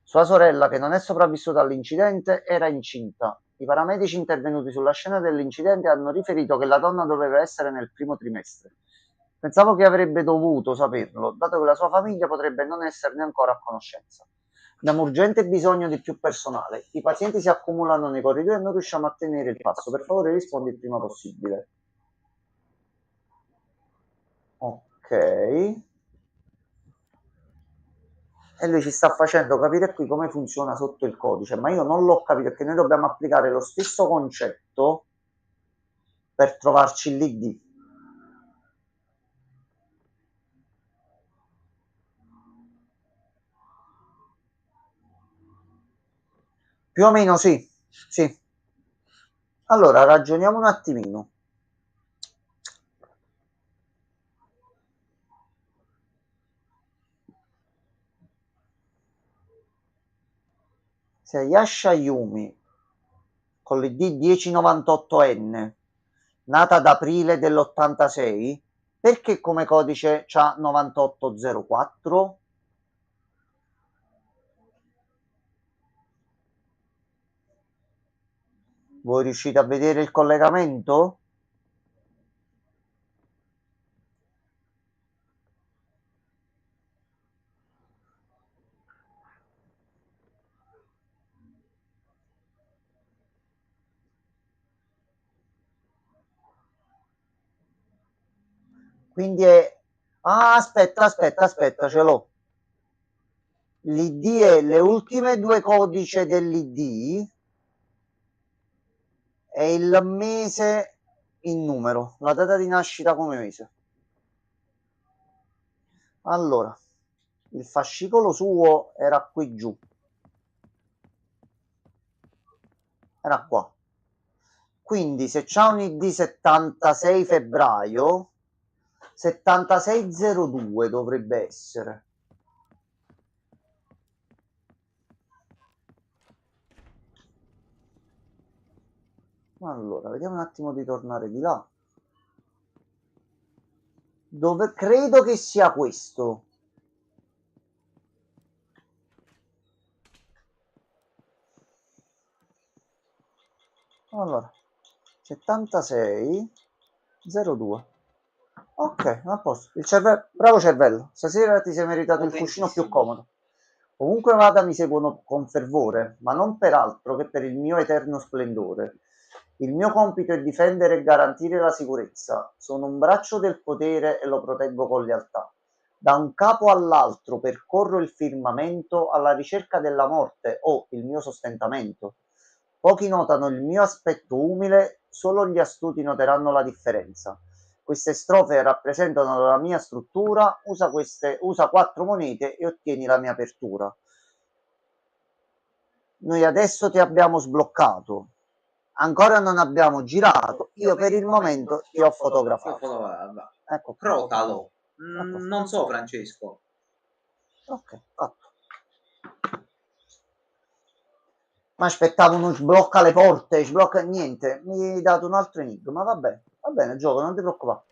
Sua sorella, che non è sopravvissuta all'incidente, era incinta I paramedici intervenuti sulla scena dell'incidente hanno riferito che la donna doveva essere nel primo trimestre. Pensavo che avrebbe dovuto saperlo, dato che la sua famiglia potrebbe non esserne ancora a conoscenza. Abbiamo urgente bisogno di più personale. I pazienti si accumulano nei corridoi e non riusciamo a tenere il passo. Per favore rispondi il prima possibile. Ok. E lui ci sta facendo capire qui come funziona sotto il codice, ma io non l'ho capito perché noi dobbiamo applicare lo stesso concetto per trovarci l'ID. Più o meno sì, sì. Allora, ragioniamo un attimino. Se Yasha Yumi con l'ID 1098N, nata ad aprile dell'86, perché come codice c'ha 9804? Voi riuscite a vedere il collegamento? Quindi è... Ah, aspetta, ce l'ho. L'ID è le ultime due codici dell'ID e il mese in numero, la data di nascita come mese. Allora, il fascicolo suo era qui giù. Era qua. Quindi se c'ha un ID 76 febbraio, 7602 dovrebbe essere. Allora, vediamo un attimo di tornare di là. Dove credo che sia questo. Allora, 7602. Ok, a posto. Il cervello, bravo cervello. Stasera ti sei meritato il cuscino più comodo. Ovunque vada mi seguono con fervore, ma non per altro che per il mio eterno splendore. Il mio compito è difendere e garantire la sicurezza. Sono un braccio del potere e lo proteggo con lealtà. Da un capo all'altro percorro il firmamento alla ricerca della morte o il mio sostentamento. Pochi notano il mio aspetto umile, solo gli astuti noteranno la differenza. Queste strofe rappresentano la mia struttura, usa 4 monete e ottieni la mia apertura. Noi adesso ti abbiamo sbloccato, ancora non abbiamo girato, io per il momento ti ho fotografato. Ecco, crotalo. Non so, Francesco. Ok, fatto. Ma aspettavo uno sblocca le porte, sblocca niente, mi hai dato un altro enigma, va bene, gioco, non ti preoccupare.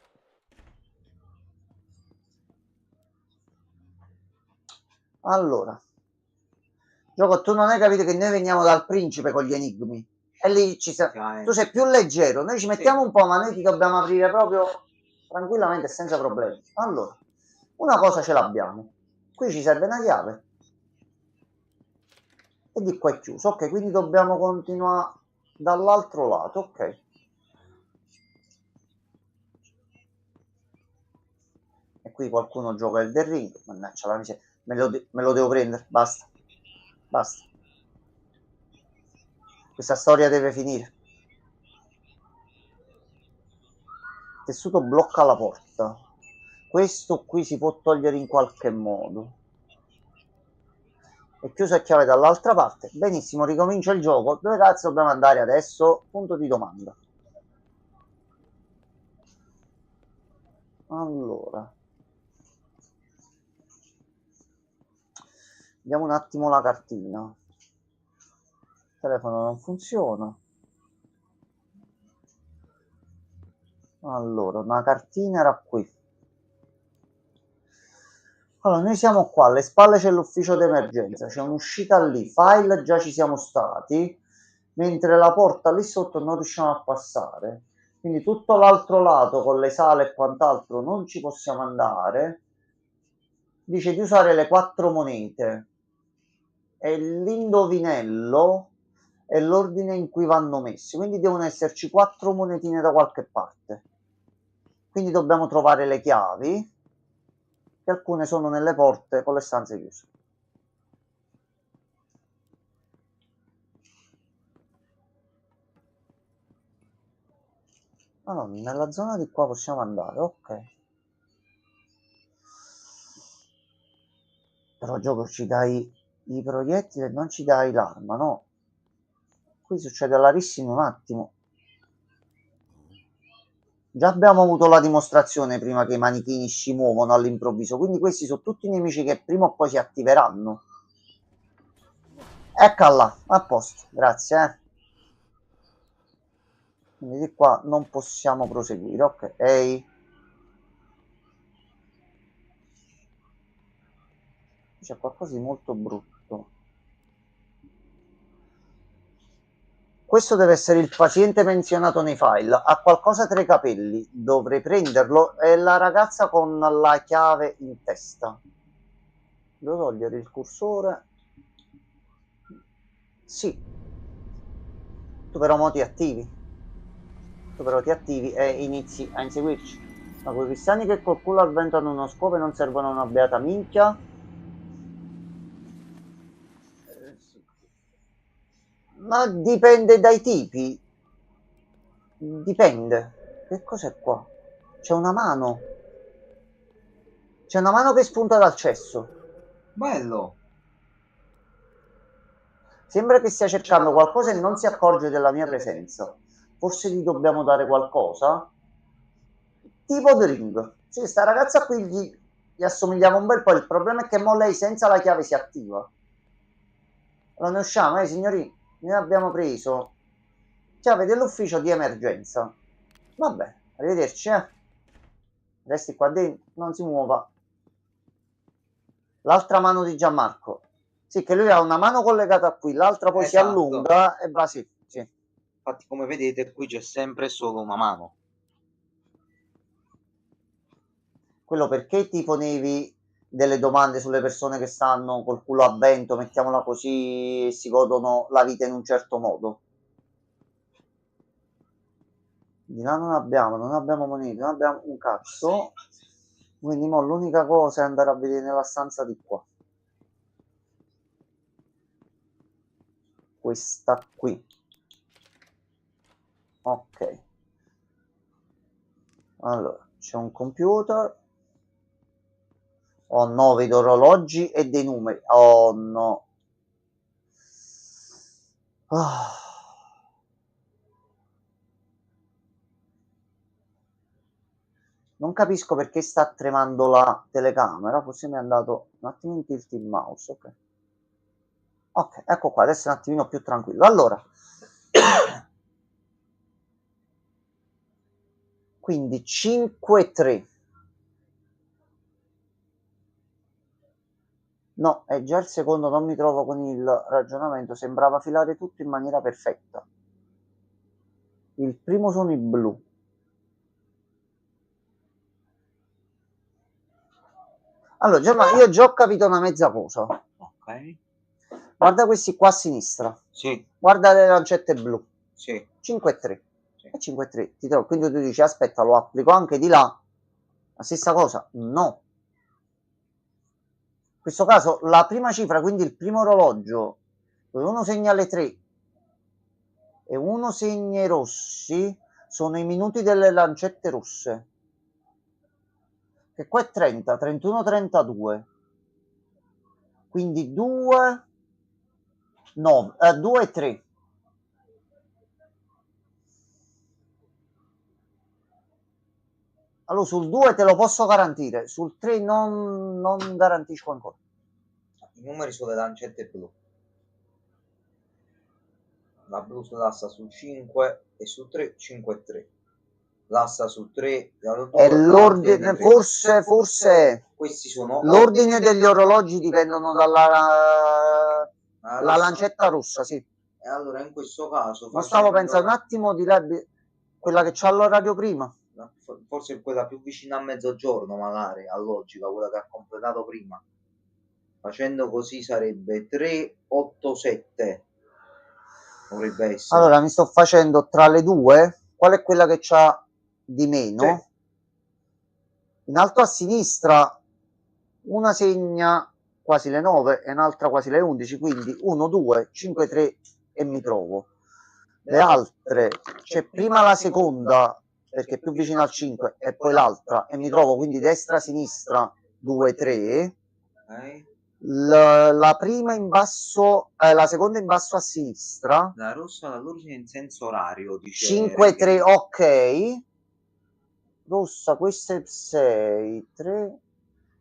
Allora, gioco, tu non hai capito che noi veniamo dal principe con gli enigmi e lì tu sei più leggero, noi ci mettiamo un po', ma noi ti dobbiamo aprire proprio tranquillamente e senza problemi. Allora, una cosa ce l'abbiamo, qui ci serve una chiave e di qua è chiuso, ok, quindi dobbiamo continuare dall'altro lato, ok. E qui qualcuno gioca il Elden Ring, mannaggia la miseria, me lo devo prendere, basta. Questa storia deve finire. Tessuto blocca la porta. Questo qui si può togliere in qualche modo. È chiuso a chiave dall'altra parte. Benissimo, ricomincia il gioco. Dove cazzo dobbiamo andare adesso? Punto di domanda. Allora. Vediamo un attimo la cartina. Il telefono non funziona. Allora, una cartina era qui. Allora, noi siamo qua, alle spalle c'è l'ufficio d'emergenza, c'è un'uscita lì, file già ci siamo stati, mentre la porta lì sotto non riusciamo a passare, quindi tutto l'altro lato con le sale e quant'altro non ci possiamo andare. Dice di usare le 4 monete e l'indovinello è l'ordine in cui vanno messi, quindi devono esserci 4 monetine da qualche parte, quindi dobbiamo trovare le chiavi, che alcune sono nelle porte con le stanze chiuse. Allora, nella zona di qua possiamo andare, ok. Però gioco ci dai i proiettili e non ci dai l'arma, no? Qui succede a rarissimo un attimo. Già abbiamo avuto la dimostrazione prima che i manichini si muovono all'improvviso, quindi questi sono tutti nemici che prima o poi si attiveranno. Eccola, a posto, grazie. Quindi di qua non possiamo proseguire, ok. C'è qualcosa di molto brutto. Questo deve essere il paziente menzionato nei file. Ha qualcosa tra i capelli. Dovrei prenderlo. È la ragazza con la chiave in testa. Devo togliere il cursore. Sì. Tu però mo ti attivi. Tu però ti attivi e inizi a inseguirci. Ma quei cristiani che col culo al vento hanno uno scopo e non servono a una beata minchia. Ma dipende dai tipi. Dipende. Che cos'è qua? C'è una mano. C'è una mano che spunta dal cesso. Bello. Sembra che stia cercando qualcosa e non si accorge della mia presenza. Forse gli dobbiamo dare qualcosa? Tipo The Ring. Sì, sta ragazza qui gli assomigliava un bel po'. Il problema è che mo lei senza la chiave si attiva. Allora ne usciamo, signori. Ne abbiamo preso chiave dell'ufficio di emergenza. Vabbè, arrivederci, Resti qua dentro, non si muova. L'altra mano di Gianmarco. Sì, che lui ha una mano collegata qui, l'altra poi si allunga e va, sì. Infatti, come vedete, qui c'è sempre solo una mano. Quello perché ti ponevi delle domande sulle persone che stanno col culo a vento, mettiamola così, e si godono la vita in un certo modo. Di là non abbiamo monete, non abbiamo un cazzo. Quindi mo l'unica cosa è andare a vedere nella stanza di qua. Questa qui. Ok. Allora, c'è un computer. Oh no, vedo orologi e dei numeri. Oh no. Non capisco perché sta tremando la telecamera. Forse mi è andato un attimo in tilt il mouse. Ok. Ok, ecco qua. Adesso è un attimino più tranquillo. Allora. Quindi 5-3. No, è già il secondo, non mi trovo con il ragionamento, sembrava filare tutto in maniera perfetta. Il primo sono i blu. Allora, Gianma, io già ho capito una mezza cosa. Ok. Guarda questi qua a sinistra. Sì. Guarda le lancette blu. Sì. 5-3. Sì. E 5-3. Ti trovo. Quindi tu dici, aspetta, lo applico anche di là. La stessa cosa? No. In questo caso la prima cifra, quindi il primo orologio, dove uno segna le 3 e uno segna i rossi, sono i minuti delle lancette rosse. Che qua è 30, 31, 32. Quindi 2, 9, 2 e 3. Allora sul 2 te lo posso garantire, sul 3 non garantisco ancora. I numeri sono le lancette blu. La blu l'assa sul 5 e sul 3, 5 e 3. L'assa sul 3 è l'ordine, forse questi sono l'ordine degli orologi dipendono dalla la lancetta rossa, sì. E allora in questo caso... Ma stavo pensando un attimo di quella che c'ha l'orario prima. Forse quella più vicina a mezzogiorno, magari, a logica, quella che ha completato prima. Facendo così sarebbe 387. Dovrebbe essere. Allora, mi sto facendo tra le due. Qual è quella che c'ha di meno? Sì. In alto a sinistra una segna quasi le 9 e un'altra quasi le 11, quindi 1, 2, 5, 3 e mi trovo. Le altre, c'è prima la seconda perché è più vicino al 5 e poi l'altra e mi trovo quindi destra, sinistra, 2, 3. Okay. La prima in basso, la seconda in basso a sinistra. La rossa dall'origine in senso orario, dice 5, 3, ok. Rossa, questa è 6, 3,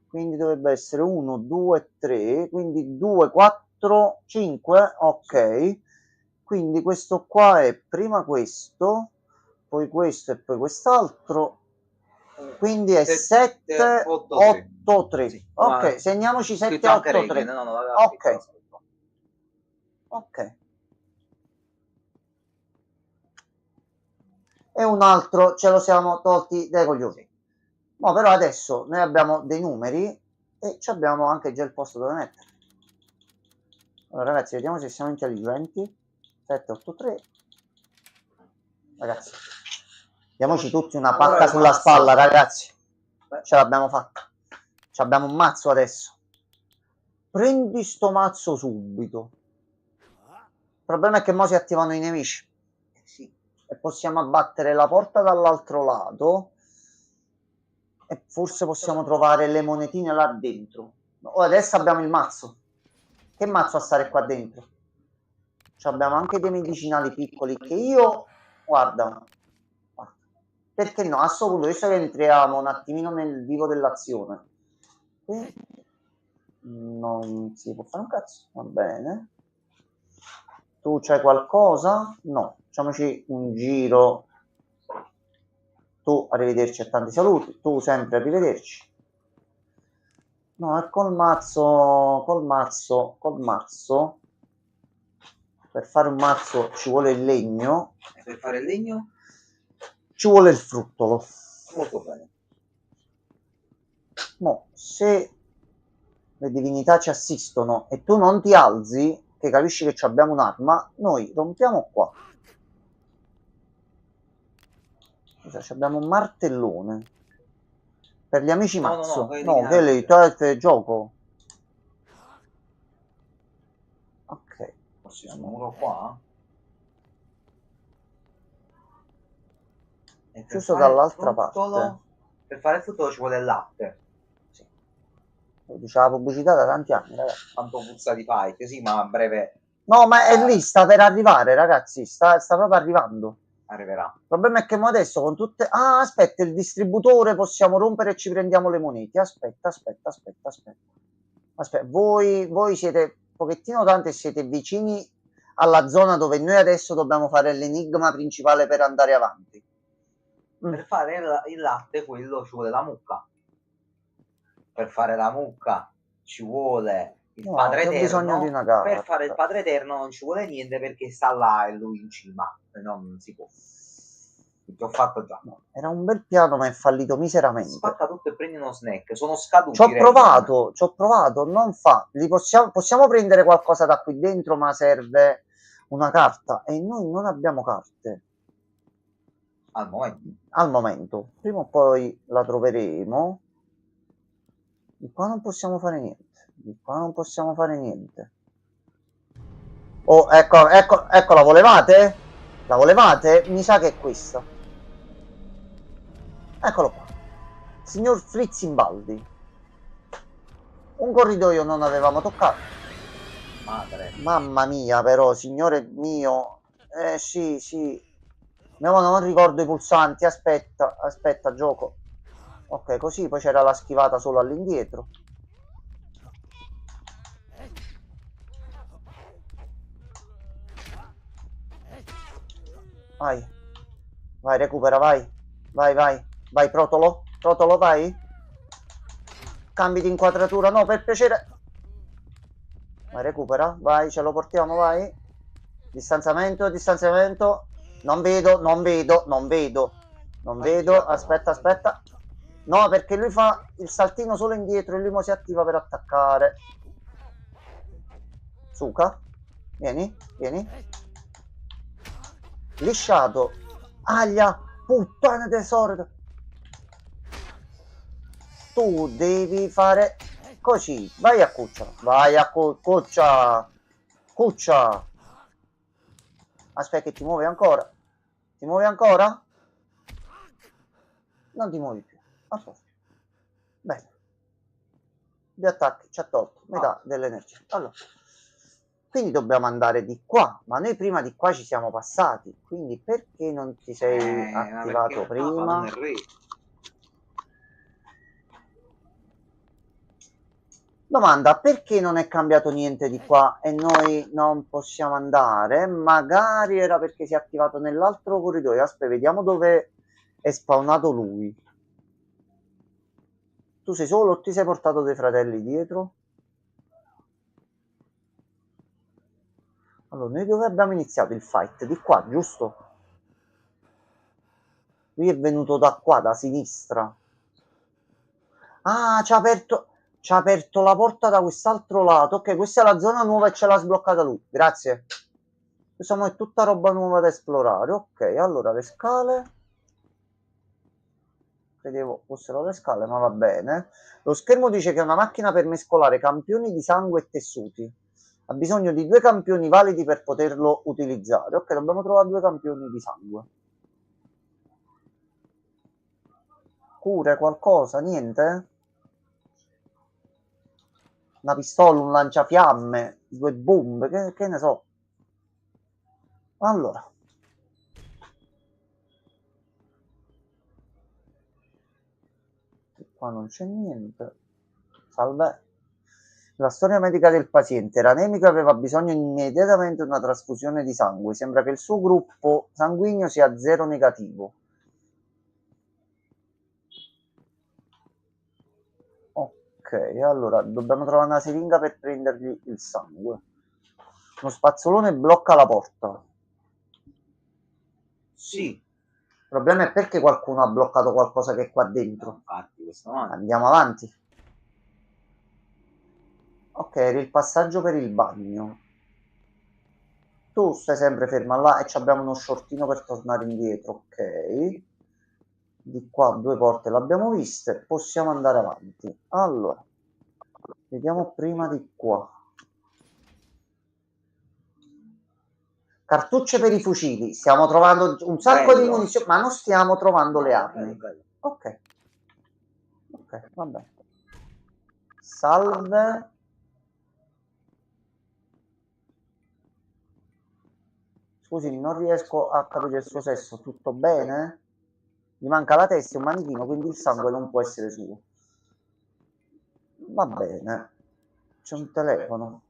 quindi dovrebbe essere 1, 2, 3, quindi 2, 4, 5, ok. Quindi questo qua è prima questo, poi questo e poi quest'altro, quindi è 7, 8, 3. Sì, ok, segniamoci 7, 8, 3. Ok. Ok. E un altro ce lo siamo tolti dai coglioni. Ma però adesso noi abbiamo dei numeri e abbiamo anche già il posto dove mettere. Allora ragazzi, vediamo se siamo intelligenti. 7, 8, 3. Ragazzi, diamoci tutti una pacca sulla spalla, ragazzi. Ce l'abbiamo fatta. Ci abbiamo un mazzo adesso. Prendi sto mazzo subito. Il problema è che mo si attivano i nemici. Sì. E possiamo abbattere la porta dall'altro lato. E forse possiamo trovare le monetine là dentro. Adesso abbiamo il mazzo. Che mazzo a stare qua dentro? Abbiamo anche dei medicinali piccoli che io, guarda, perché no, a questo punto, visto che entriamo un attimino nel vivo dell'azione, qui non si può fare un cazzo, va bene. Tu c'hai qualcosa? No, facciamoci un giro. Tu arrivederci e tanti saluti, tu sempre arrivederci. No, è col mazzo, per fare un mazzo ci vuole il legno. E per fare il legno? Ci vuole il fruttolo. Molto bene. No, se le divinità ci assistono e tu non ti alzi, che capisci che abbiamo un'arma, noi rompiamo qua. Abbiamo un martellone. Per gli amici mazzo. No, che lì, il gioco. Ok. Possiamo uno qua? Giusto dall'altra parte. Per fare il fruttolo ci vuole il latte. Sì. Lo dice la pubblicità da tanti anni, ragazzi. Tanto puzza di pike, sì, ma a breve... No, ma è lì, sta per arrivare, ragazzi. Sta proprio arrivando. Arriverà. Il problema è che adesso con tutte... Ah, aspetta, il distributore possiamo rompere e ci prendiamo le monete. Aspetta. Voi siete un pochettino tanto e siete vicini alla zona dove noi adesso dobbiamo fare l'enigma principale per andare avanti. Per fare il latte, quello ci vuole la mucca. Per fare la mucca ci vuole il Padre Eterno. Bisogno di una carta. Per fare il Padre Eterno non ci vuole niente perché sta là e lui in cima. Non si può. Che ho fatto già. No, era un bel piano, ma è fallito miseramente. Spacca tutto e prendi uno snack. Sono scaduti. Ci ho provato, non fa. Possiamo prendere qualcosa da qui dentro, ma serve una carta e noi non abbiamo carte. Al momento. Prima o poi la troveremo. Di qua non possiamo fare niente. Oh, ecco, la volevate? La volevate? Mi sa che è questa. Eccolo qua. Signor Frizimbaldi. Un corridoio non avevamo toccato. Madre. Mamma mia, però, signore mio. Sì. No, non ricordo i pulsanti. Aspetta, gioco. Ok, così poi c'era la schivata solo all'indietro. Vai, recupera, vai, Protolo, vai. Cambi di inquadratura, no, per piacere. Vai, recupera, vai, ce lo portiamo, vai. Distanziamento, distanziamento. Non vedo, non vedo, non vedo. Non vedo, aspetta, aspetta. No, perché lui fa il saltino solo indietro e lui mo si attiva per attaccare. Suka, vieni, vieni. Lisciato. Aglia, puttana tesoro. Tu devi fare così. Vai a cuccia. Vai a cuccia. Cuccia. Aspetta che ti muovi ancora. Ti muovi ancora? Non ti muovi più. A posto. Bene. Due attacchi, ci ha tolto metà dell'energia. Allora. Quindi dobbiamo andare di qua. Ma noi prima di qua ci siamo passati. Quindi perché non ti sei attivato prima? Domanda, perché non è cambiato niente di qua e noi non possiamo andare? Magari era perché si è attivato nell'altro corridoio. Aspetta, vediamo dove è spawnato lui. Tu sei solo o ti sei portato dei fratelli dietro? Allora, noi dove abbiamo iniziato il fight? Di qua, giusto? Lui è venuto da qua, da sinistra. Ah, ci ha aperto la porta da quest'altro lato. Ok, questa è la zona nuova e ce l'ha sbloccata lui. Grazie. Questa è tutta roba nuova da esplorare. Ok, allora le scale. Credevo fossero le scale, ma va bene. Lo schermo dice che è una macchina per mescolare campioni di sangue e tessuti. Ha bisogno di 2 campioni validi per poterlo utilizzare. Ok, dobbiamo trovare 2 campioni di sangue. Cure, qualcosa? Niente? Una pistola, un lanciafiamme, 2 bombe, che ne so. Allora. Qua non c'è niente. Salve. La storia medica del paziente era anemico e aveva bisogno immediatamente di una trasfusione di sangue. Sembra che il suo gruppo sanguigno sia 0 negativo. Ok, allora dobbiamo trovare una siringa per prendergli il sangue. Uno spazzolone blocca la porta. Sì. Il problema è perché qualcuno ha bloccato qualcosa che è qua dentro. Andiamo avanti. Ok, era il passaggio per il bagno. Tu stai sempre ferma là e abbiamo uno shortino per tornare indietro. Ok. Di qua 2 porte le abbiamo viste. Possiamo andare avanti. Allora. Vediamo prima di qua. Cartucce per i fucili. Stiamo trovando un sacco di munizioni, ma non stiamo trovando le armi. Ok. Ok, vabbè. Salve. Scusi, non riesco a capire il suo sesso. Tutto bene? Gli manca la testa e un manichino, quindi il sangue non può essere suo. Va bene. C'è un telefono.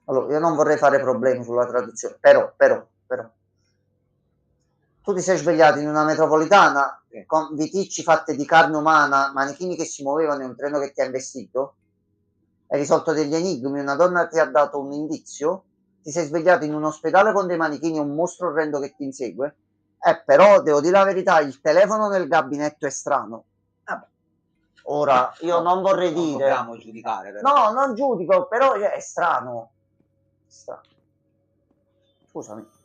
Allora, io non vorrei fare problemi sulla traduzione, però. Tu ti sei svegliato in una metropolitana con viticci fatte di carne umana, manichini che si muovevano e un treno che ti ha investito? Hai risolto degli enigmi, una donna ti ha dato un indizio? Ti sei svegliato in un ospedale con dei manichini e un mostro orrendo che ti insegue? Però, devo dire la verità, il telefono nel gabinetto è strano. Ora, io non vorrei dire... Non dobbiamo giudicare, però. No, non giudico, però è strano. Strano. Scusami.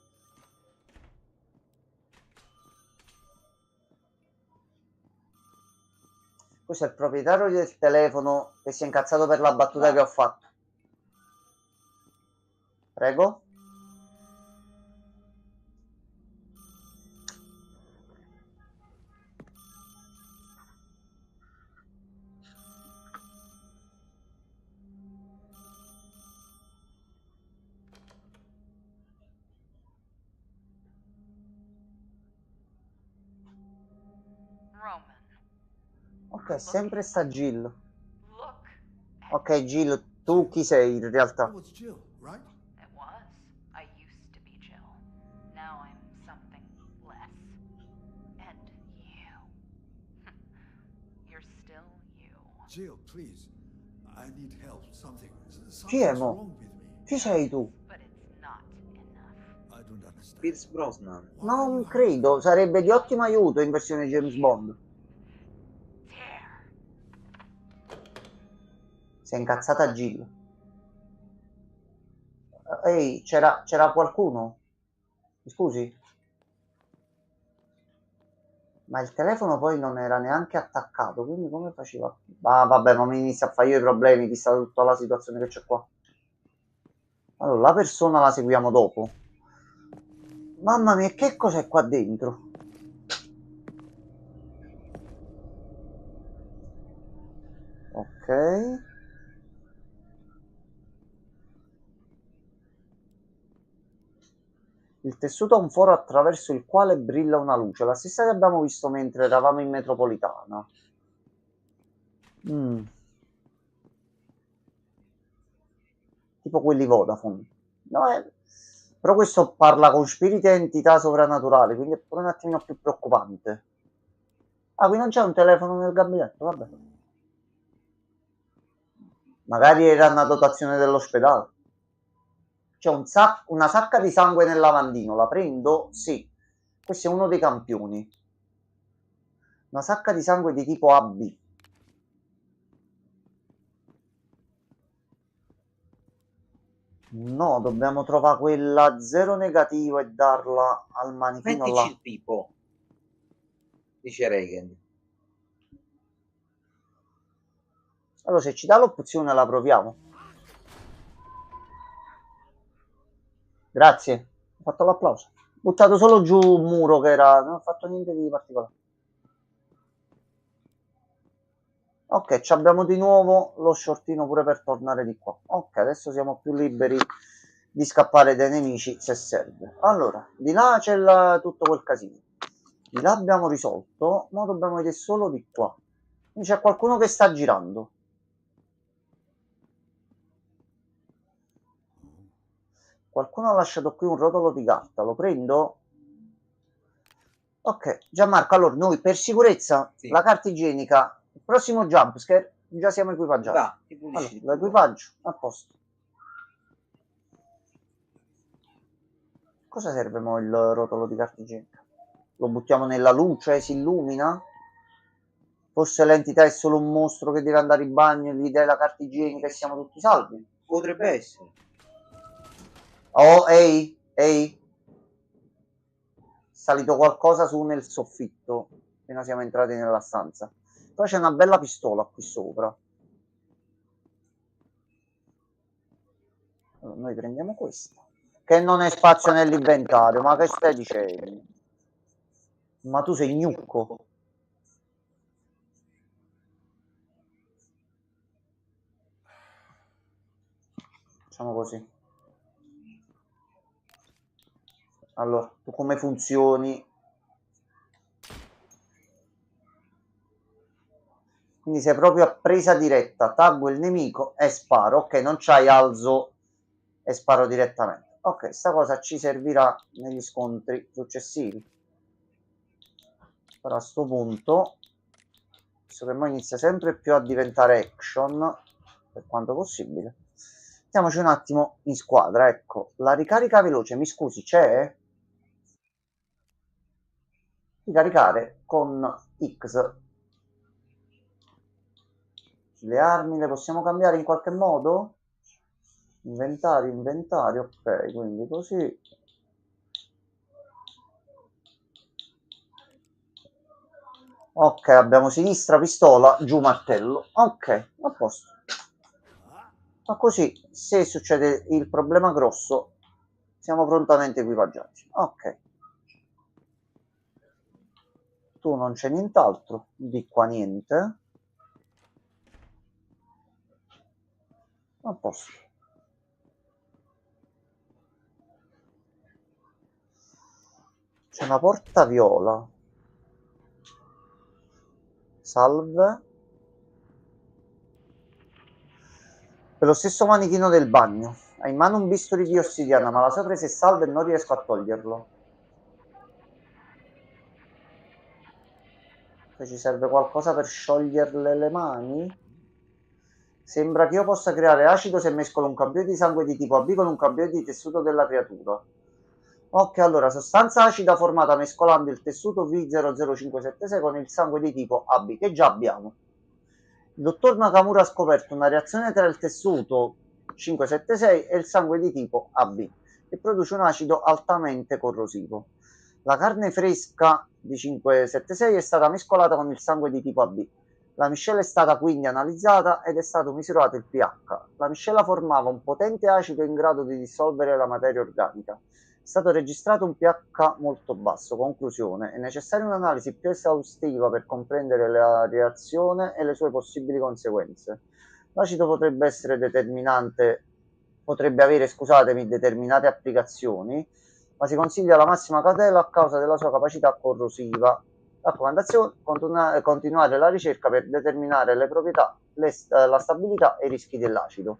Questo è il proprietario del telefono che si è incazzato per la battuta che ho fatto. Prego. Roman. Ok, sempre sta Jill. Look. Ok, Jill, tu chi sei in realtà? That was Jill, right? It was. I used to be Jill. Now I'm something less. And you. You're still you. Jill, please. Chi è mo? Chi sei tu? But it's not enough. Pierce Brosnan. Non credo, sarebbe di ottimo aiuto in versione James Bond. Si è incazzata Jill. Ehi, c'era qualcuno? Scusi? Ma il telefono poi non era neanche attaccato, quindi come faceva? Ah, vabbè, ma mi inizia a fare io i problemi, vista tutta la situazione che c'è qua. Allora, la persona la seguiamo dopo. Mamma mia, che cos'è qua dentro? Ok. Il tessuto ha un foro attraverso il quale brilla una luce, la stessa che abbiamo visto mentre eravamo in metropolitana. Tipo quelli Vodafone. No, però questo parla con spiriti e entità sovrannaturali, quindi è pure un attimino più preoccupante. Ah, qui non c'è un telefono nel gabinetto, vabbè. Magari era una dotazione dell'ospedale. C'è una sacca di sangue nel lavandino, la prendo? Sì. Questo è uno dei campioni. Una sacca di sangue di tipo AB. No, dobbiamo trovare quella zero negativo e darla al manichino là. Mettici il tipo, dice Reagan. Allora, se ci dà l'opzione la proviamo. Grazie, ho fatto l'applauso. Ho buttato solo giù un muro che era... non ho fatto niente di particolare. Ok, abbiamo di nuovo lo shortino pure per tornare di qua. Ok, adesso siamo più liberi di scappare dai nemici se serve. Allora, di là c'è tutto quel casino. Di là abbiamo risolto, ma dobbiamo vedere solo di qua. Quindi c'è qualcuno che sta girando. Qualcuno ha lasciato qui un rotolo di carta, lo prendo? Ok, Gianmarco, allora noi per sicurezza sì. La carta igienica, il prossimo jumpscare, già siamo equipaggiati. Allora, l'equipaggio, a posto. Cosa serve mo il rotolo di carta igienica? Lo buttiamo nella luce, si illumina? Forse l'entità è solo un mostro che deve andare in bagno, gli dai la carta igienica e siamo tutti salvi? Potrebbe essere. Oh, ehi, ehi. Salito qualcosa su nel soffitto appena siamo entrati nella stanza. Poi c'è una bella pistola qui sopra. Allora, noi prendiamo questa, che non è spazio nell'inventario. Ma che stai dicendo? Ma tu sei gnucco. Facciamo così. Allora, tu come funzioni? Quindi sei proprio a presa diretta, taggo il nemico e sparo. Ok, non c'hai alzo e sparo direttamente. Ok, sta cosa ci servirà negli scontri successivi. Però a sto punto, visto che poi inizia sempre più a diventare action, per quanto possibile, mettiamoci un attimo in squadra. Ecco, la ricarica veloce, mi scusi, c'è? Ricaricare con X. Le armi le possiamo cambiare in qualche modo? Inventario, inventario, ok, quindi così. Ok, abbiamo sinistra pistola, giù martello. Ok, a posto. Ma così, se succede il problema grosso, siamo prontamente equipaggiati. Ok. Tu non c'è nient'altro, di qua niente. A posto. C'è una porta viola. Salve. Per lo stesso manichino del bagno. Ha in mano un bisturi di ossidiana, ma la sua presa è salva e non riesco a toglierlo. Se ci serve qualcosa per scioglierle le mani? Sembra che io possa creare acido se mescolo un campione di sangue di tipo AB con un campione di tessuto della creatura. Ok, allora, sostanza acida formata mescolando il tessuto V00576 con il sangue di tipo AB, che già abbiamo. Il dottor Nakamura ha scoperto una reazione tra il tessuto 576 e il sangue di tipo AB, che produce un acido altamente corrosivo. La carne fresca di 576 è stata mescolata con il sangue di tipo AB. La miscela è stata quindi analizzata ed è stato misurato il pH. La miscela formava un potente acido in grado di dissolvere la materia organica. È stato registrato un pH molto basso. Conclusione: è necessaria un'analisi più esaustiva per comprendere la reazione e le sue possibili conseguenze. L'acido potrebbe essere determinante, potrebbe avere, scusatemi, determinate applicazioni, ma si consiglia la massima cautela a causa della sua capacità corrosiva. Raccomandazione: continuare la ricerca per determinare le proprietà, la stabilità e i rischi dell'acido.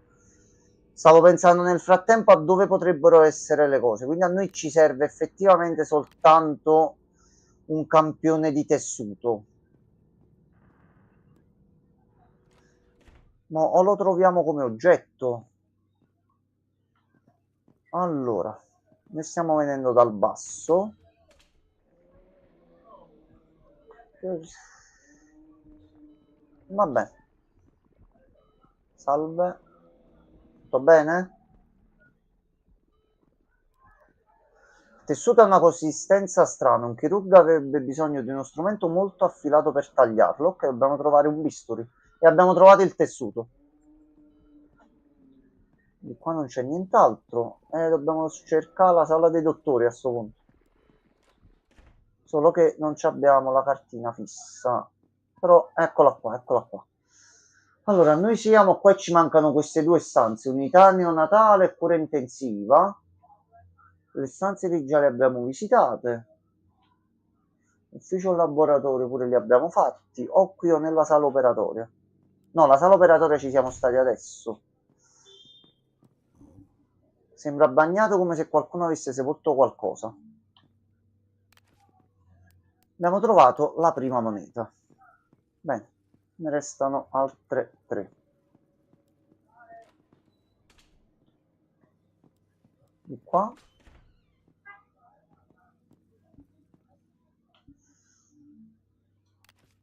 Stavo pensando nel frattempo a dove potrebbero essere le cose, quindi a noi ci serve effettivamente soltanto un campione di tessuto. No, o lo troviamo come oggetto. Allora, ne stiamo venendo dal basso. Vabbè. Salve. Tutto bene? Il tessuto ha una consistenza strana. Un chirurgo avrebbe bisogno di uno strumento molto affilato per tagliarlo. Ok, dobbiamo trovare un bisturi. E abbiamo trovato il tessuto. Di qua non c'è nient'altro. Dobbiamo cercare la sala dei dottori a sto punto. Solo che non abbiamo la cartina fissa. Però eccola qua, eccola qua. Allora, noi siamo qua e ci mancano queste due stanze. Unità neonatale e cura intensiva. Le stanze di già le abbiamo visitate. Ufficio laboratorio pure li abbiamo fatti. O qui o nella sala operatoria. No, la sala operatoria ci siamo stati adesso. Sembra bagnato come se qualcuno avesse sepolto qualcosa. Abbiamo trovato la prima moneta. Bene, ne restano altre 3. Di qua.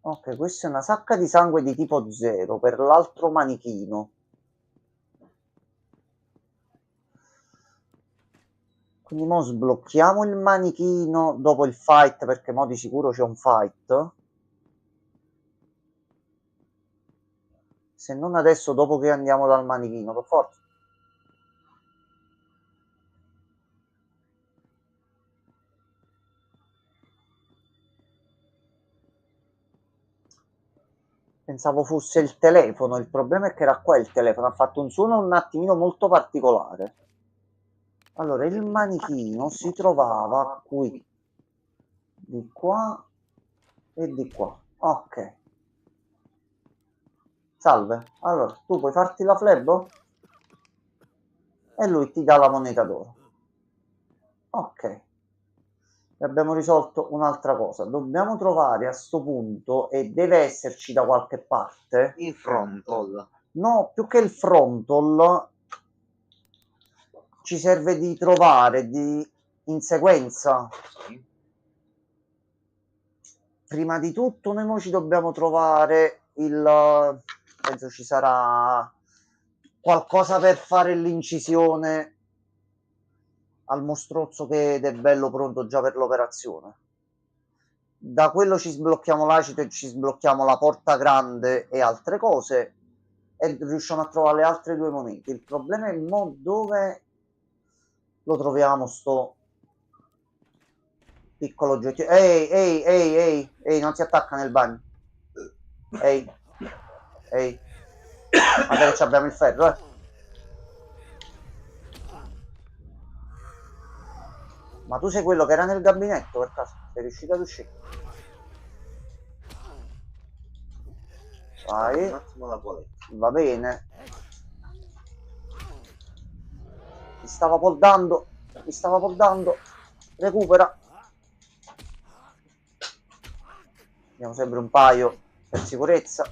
Ok, questa è una sacca di sangue di tipo 0 per l'altro manichino. Quindi mo sblocchiamo il manichino dopo il fight, perché mo di sicuro c'è un fight. Se non adesso, dopo che andiamo dal manichino, per forza. Pensavo fosse il telefono, il problema è che era qua il telefono, ha fatto un suono un attimino molto particolare. Allora, il manichino si trovava qui, di qua e di qua. Ok. Salve. Allora, tu puoi farti la flebo? E lui ti dà la moneta d'oro. Ok. Abbiamo risolto un'altra cosa. Dobbiamo trovare a sto punto, e deve esserci da qualche parte, il frontal. No, più che il frontal ci serve di trovare in sequenza. Prima di tutto noi mo ci dobbiamo trovare penso ci sarà qualcosa per fare l'incisione al mostrozzo che è bello pronto già per l'operazione. Da quello ci sblocchiamo l'acido e ci sblocchiamo la porta grande e altre cose e riusciamo a trovare le altre 2 monete. Il problema è mo dove lo troviamo sto piccolo oggetto. Ehi, non si attacca nel bagno. Ehi. Magari ci abbiamo il ferro, Ma tu sei quello che era nel gabinetto, per caso? Sei riuscito ad uscire? Vai. Un attimo la boletta. Va bene. Mi stava poldando. Recupera. Abbiamo sempre un paio per sicurezza.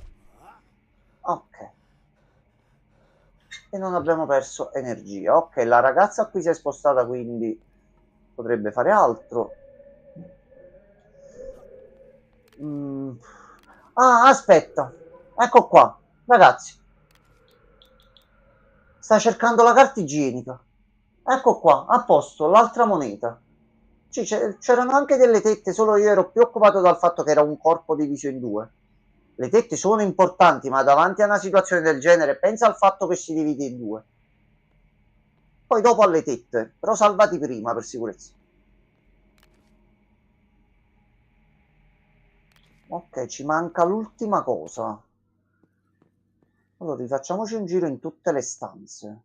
Ok. e non abbiamo perso energia. Ok, la ragazza qui si è spostata, quindi potrebbe fare altro. Ah, aspetta, ecco qua, ragazzi, sta cercando la carta igienica. Ecco qua, a posto, l'altra moneta. C'erano anche delle tette, solo io ero più occupato dal fatto che era un corpo diviso in due. Le tette sono importanti, ma davanti a una situazione del genere, pensa al fatto che si divide in due. Poi dopo alle tette, però salvati prima per sicurezza. Ok, ci manca l'ultima cosa. Allora, rifacciamoci un giro in tutte le stanze.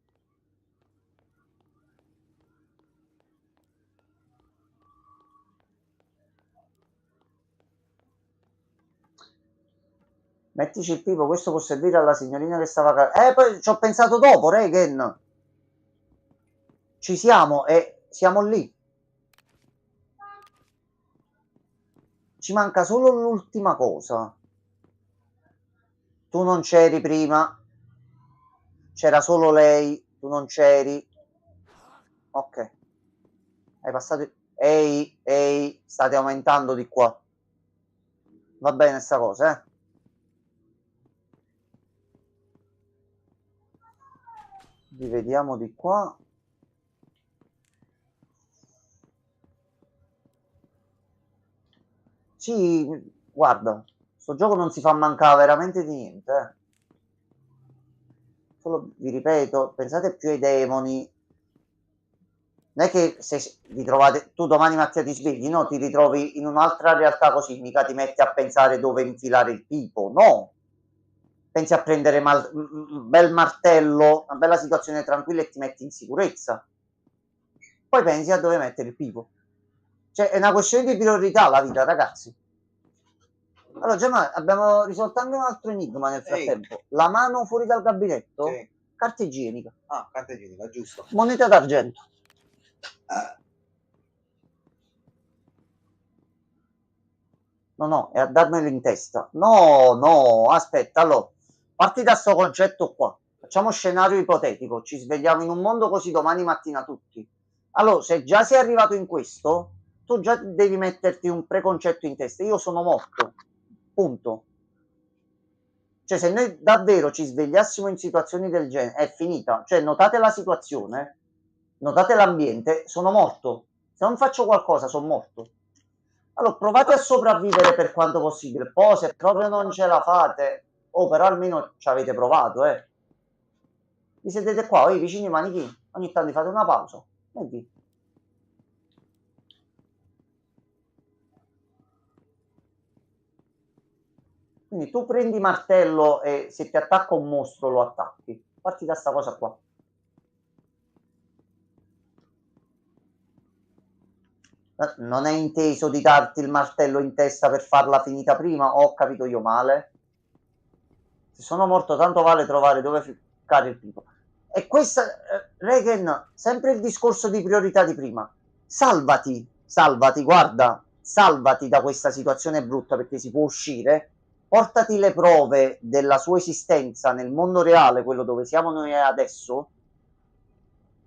Mettici il pipo, questo può servire alla signorina che stava... poi ci ho pensato dopo, Regan. Ci siamo e siamo lì. Ci manca solo l'ultima cosa. Tu non c'eri prima. C'era solo lei. Tu non c'eri. Ok. Hai passato... Ehi, state aumentando di qua. Va bene sta cosa, eh? Rivediamo di qua. Sì, guarda, sto gioco non si fa mancare veramente di niente, eh. Solo, vi ripeto, pensate più ai demoni. Non è che se vi trovate, tu domani mattina ti svegli, no? Ti ritrovi in un'altra realtà così, mica ti metti a pensare dove infilare il pipo, no. Pensi a prendere un bel martello, una bella situazione tranquilla e ti metti in sicurezza. Poi pensi a dove mettere il pipo. Cioè, è una questione di priorità la vita, ragazzi. Allora, Gemma, abbiamo risolto anche un altro enigma nel frattempo. Ehi. La mano fuori dal gabinetto? Sì. Carta igienica. Ah, carta igienica, giusto. Moneta d'argento. No, è a darmelo in testa. No, aspetta, allora, parti da sto concetto qua. Facciamo scenario ipotetico, ci svegliamo in un mondo così domani mattina tutti. Allora, se già sei arrivato in questo, tu già devi metterti un preconcetto in testa. Io sono morto, punto. Cioè, se noi davvero ci svegliassimo in situazioni del genere, è finita. Cioè, notate la situazione, notate l'ambiente, sono morto. Se non faccio qualcosa, sono morto. Allora, provate a sopravvivere per quanto possibile. Poi, se proprio non ce la fate, però almeno ci avete provato, eh. Vi sedete qua, i vicini manichini, ogni tanto fate una pausa. Vedi? Quindi tu prendi martello e se ti attacca un mostro lo attacchi. Parti da sta cosa qua. Non è inteso di darti il martello in testa per farla finita prima? Ho capito io male? Se sono morto tanto vale trovare dove ficcare il pipo. E questa, Regan, sempre il discorso di priorità di prima. Salvati, guarda, salvati da questa situazione brutta perché si può uscire. Portati le prove della sua esistenza nel mondo reale, quello dove siamo noi adesso.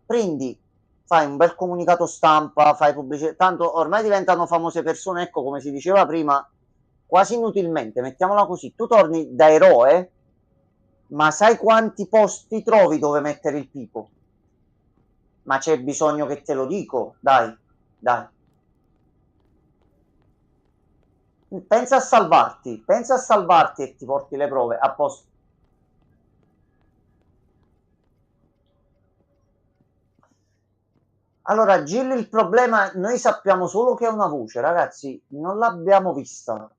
Prendi, fai un bel comunicato stampa, fai pubblicità. Tanto ormai diventano famose persone, ecco, come si diceva prima, quasi inutilmente, mettiamola così. Tu torni da eroe, ma sai quanti posti trovi dove mettere il pipo? Ma c'è bisogno che te lo dico? Dai. Pensa a salvarti e ti porti le prove a posto. Allora, Jill, il problema, noi sappiamo solo che è una voce, ragazzi, non l'abbiamo vista.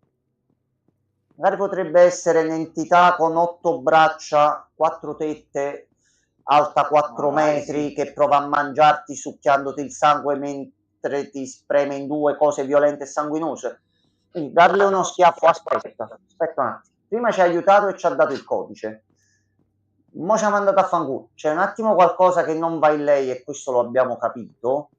Magari potrebbe essere un'entità con 8 braccia, 4 tette, alta 4 metri, che prova a mangiarti succhiandoti il sangue mentre ti spreme in due cose violente e sanguinose. Quindi darle uno schiaffo, aspetta un attimo. Prima ci ha aiutato e ci ha dato il codice. Mo ci ha mandato a fanculo. C'è un attimo qualcosa che non va in lei e questo lo abbiamo capito.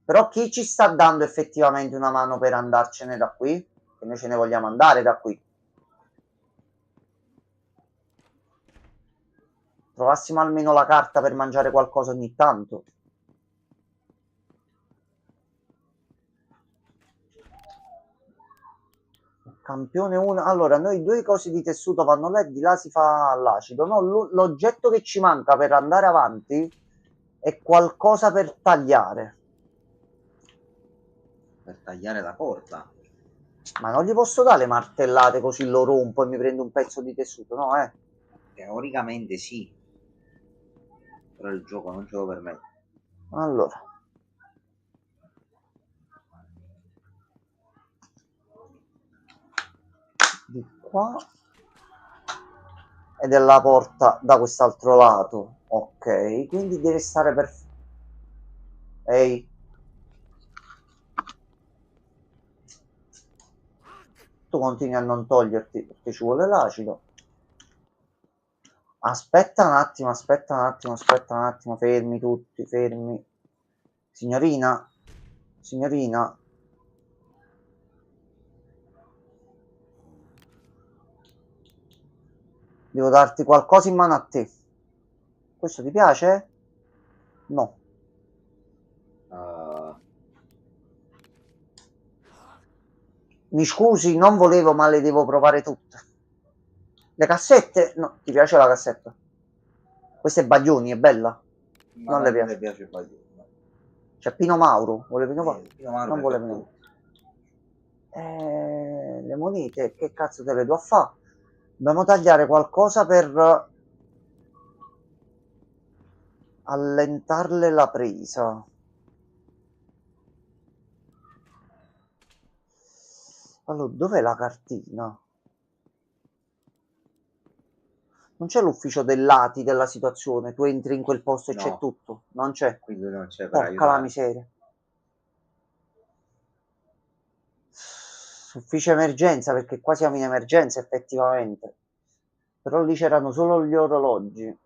Però chi ci sta dando effettivamente una mano per andarcene da qui? Che noi ce ne vogliamo andare da qui. trovassimo almeno la carta per mangiare qualcosa ogni tanto. Campione 1. Allora, noi 2 cose di tessuto vanno là e di là si fa l'acido. No, l'oggetto che ci manca per andare avanti è qualcosa per tagliare. Per tagliare la corda. Ma non gli posso dare le martellate così lo rompo e mi prendo un pezzo di tessuto, no, Teoricamente sì. Però il gioco non ce lo permette. Allora. Di qua. Ed è la porta da quest'altro lato. Ok, quindi deve stare per... Ehi. Tu continui a non toglierti perché ci vuole l'acido. Aspetta un attimo, aspetta un attimo, aspetta un attimo. Fermi tutti, fermi. Signorina. Signorina. Devo darti qualcosa in mano a te. Questo ti piace? No. Mi scusi, non volevo, ma le devo provare tutte. Le cassette? No, ti piace la cassetta? Questa è Baglioni, è bella? Ma non le piace. Baglioni. C'è Pino Mauro. Vuole Pino Mauro? Pino Mauro non vuole Pino Mauro. Le monete, che cazzo te le do a fa? Dobbiamo tagliare qualcosa per allentarle la presa. Allora, dov'è la cartina? Non c'è l'ufficio dei lati della situazione. Tu entri in quel posto e No. c'è tutto. Non c'è. Quindi non c'è per Porca aiutare. la miseria. Ufficio emergenza, perché qua siamo in emergenza effettivamente. Però lì c'erano solo gli orologi.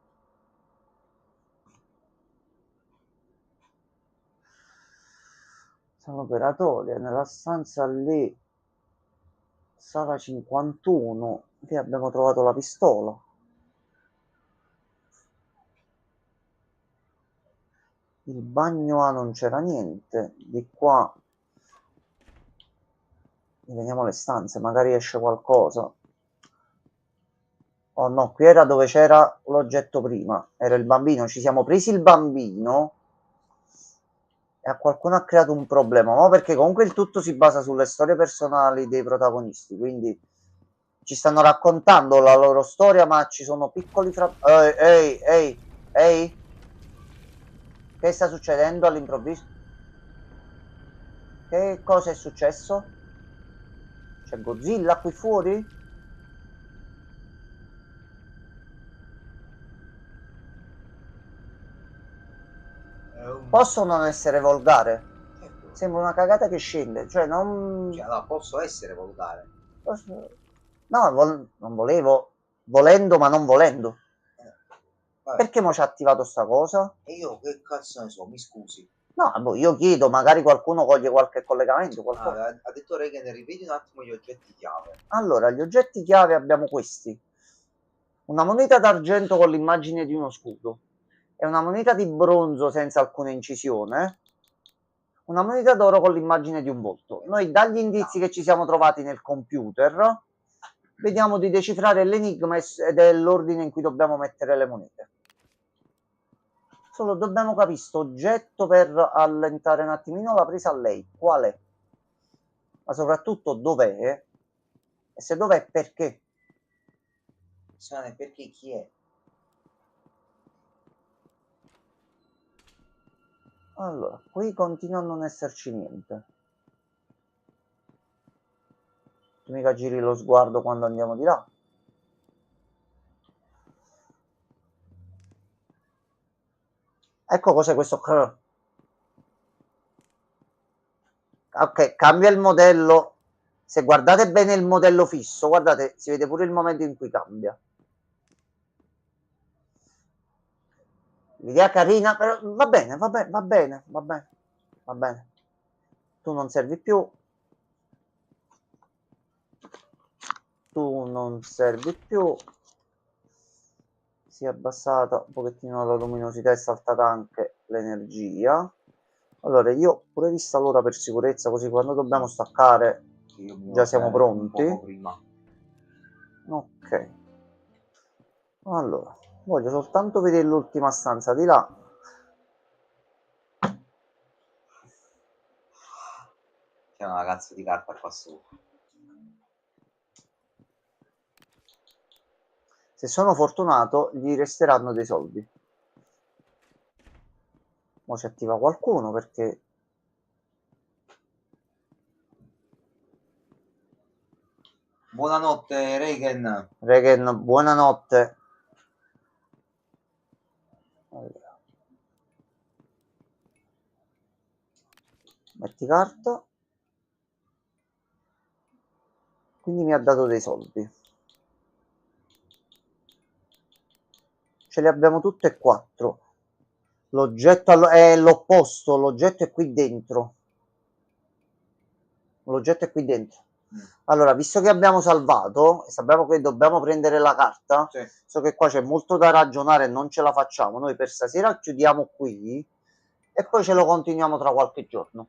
Sono operatorie nella stanza lì. Sala 51. Lì abbiamo trovato la pistola. Il bagno A non c'era niente. Di qua vediamo le stanze, magari esce qualcosa. Oh no, qui era dove c'era l'oggetto prima. Era il bambino. Ci siamo presi il bambino e a qualcuno ha creato un problema. Ma perché comunque il tutto si basa sulle storie personali dei protagonisti. Quindi ci stanno raccontando la loro storia, ma ci sono piccoli ehi. Che sta succedendo all'improvviso? Che cosa è successo? C'è Godzilla qui fuori? Posso non essere volgare? Sembra una cagata che scende, cioè non... Cioè, allora, posso essere volgare. No, non volevo, volendo ma non volendo. Vabbè. Perché mo ci ha attivato sta cosa? E io che cazzo ne so, mi scusi. No, boh, io chiedo, magari qualcuno coglie qualche collegamento, qualcosa. Ha detto Regan, rivedi un attimo gli oggetti chiave. Allora, gli oggetti chiave abbiamo questi. Una moneta d'argento con l'immagine di uno scudo. E una moneta di bronzo senza alcuna incisione. Una moneta d'oro con l'immagine di un volto. Noi dagli indizi che ci siamo trovati nel computer vediamo di decifrare l'enigma ed è l'ordine in cui dobbiamo mettere le monete. Solo dobbiamo capire sto oggetto per allentare un attimino la presa a lei. Qual è? Ma soprattutto dov'è? E se dov'è, perché? Sane, perché chi è? Allora, qui continua a non esserci niente. Tu mica giri lo sguardo quando andiamo di là. Ecco cos'è questo. Ok, cambia il modello. Se guardate bene il modello fisso, guardate, si vede pure il momento in cui cambia. L'idea carina, però va bene, va bene, va bene, va bene, va bene. Tu non servi più. Tu non servi più. si è abbassata un pochettino la luminosità e saltata anche l'energia. Allora io pure vista l'ora per sicurezza, così quando dobbiamo staccare già siamo pronti. Ok, allora voglio soltanto vedere l'ultima stanza di là. C'è una cazzo di carta qua sopra. Se sono fortunato gli resteranno dei soldi. Ora si attiva qualcuno perché... Buonanotte Regan. Regan, buonanotte. Allora. Metti carta. Quindi mi ha dato dei soldi. Ce li abbiamo tutte e quattro. L'oggetto è l'opposto, l'oggetto è qui dentro. L'oggetto è qui dentro. Allora, visto che abbiamo salvato e sappiamo che dobbiamo prendere la carta, Sì. so che qua c'è molto da ragionare e non ce la facciamo. Noi per stasera chiudiamo qui e poi ce lo continuiamo tra qualche giorno.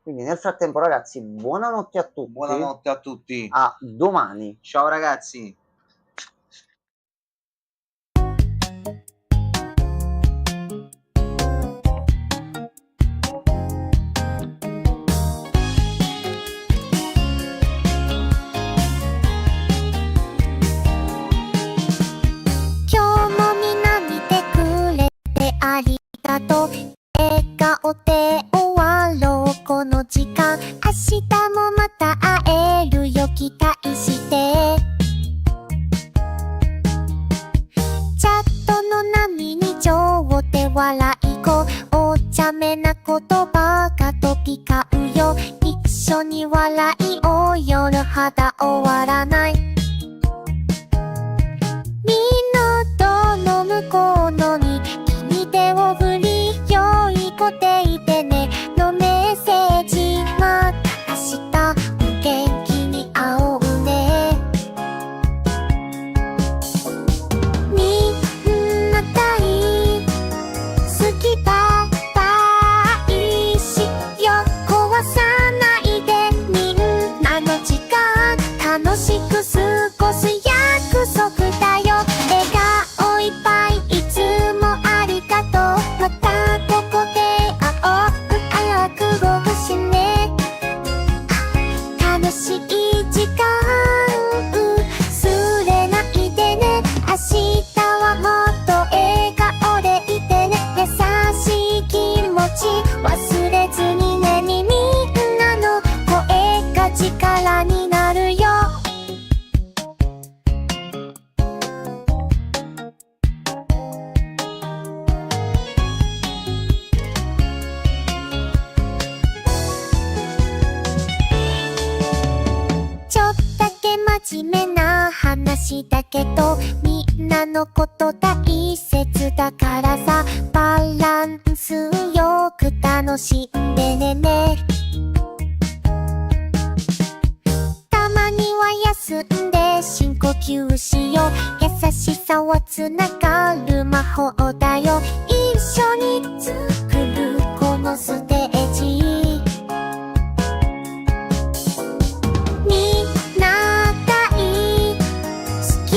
Quindi nel frattempo, ragazzi, buonanotte a tutti. Buonanotte a tutti. A domani. Ciao ragazzi.優しさはつながる魔法だよ。一緒に作るこのステージ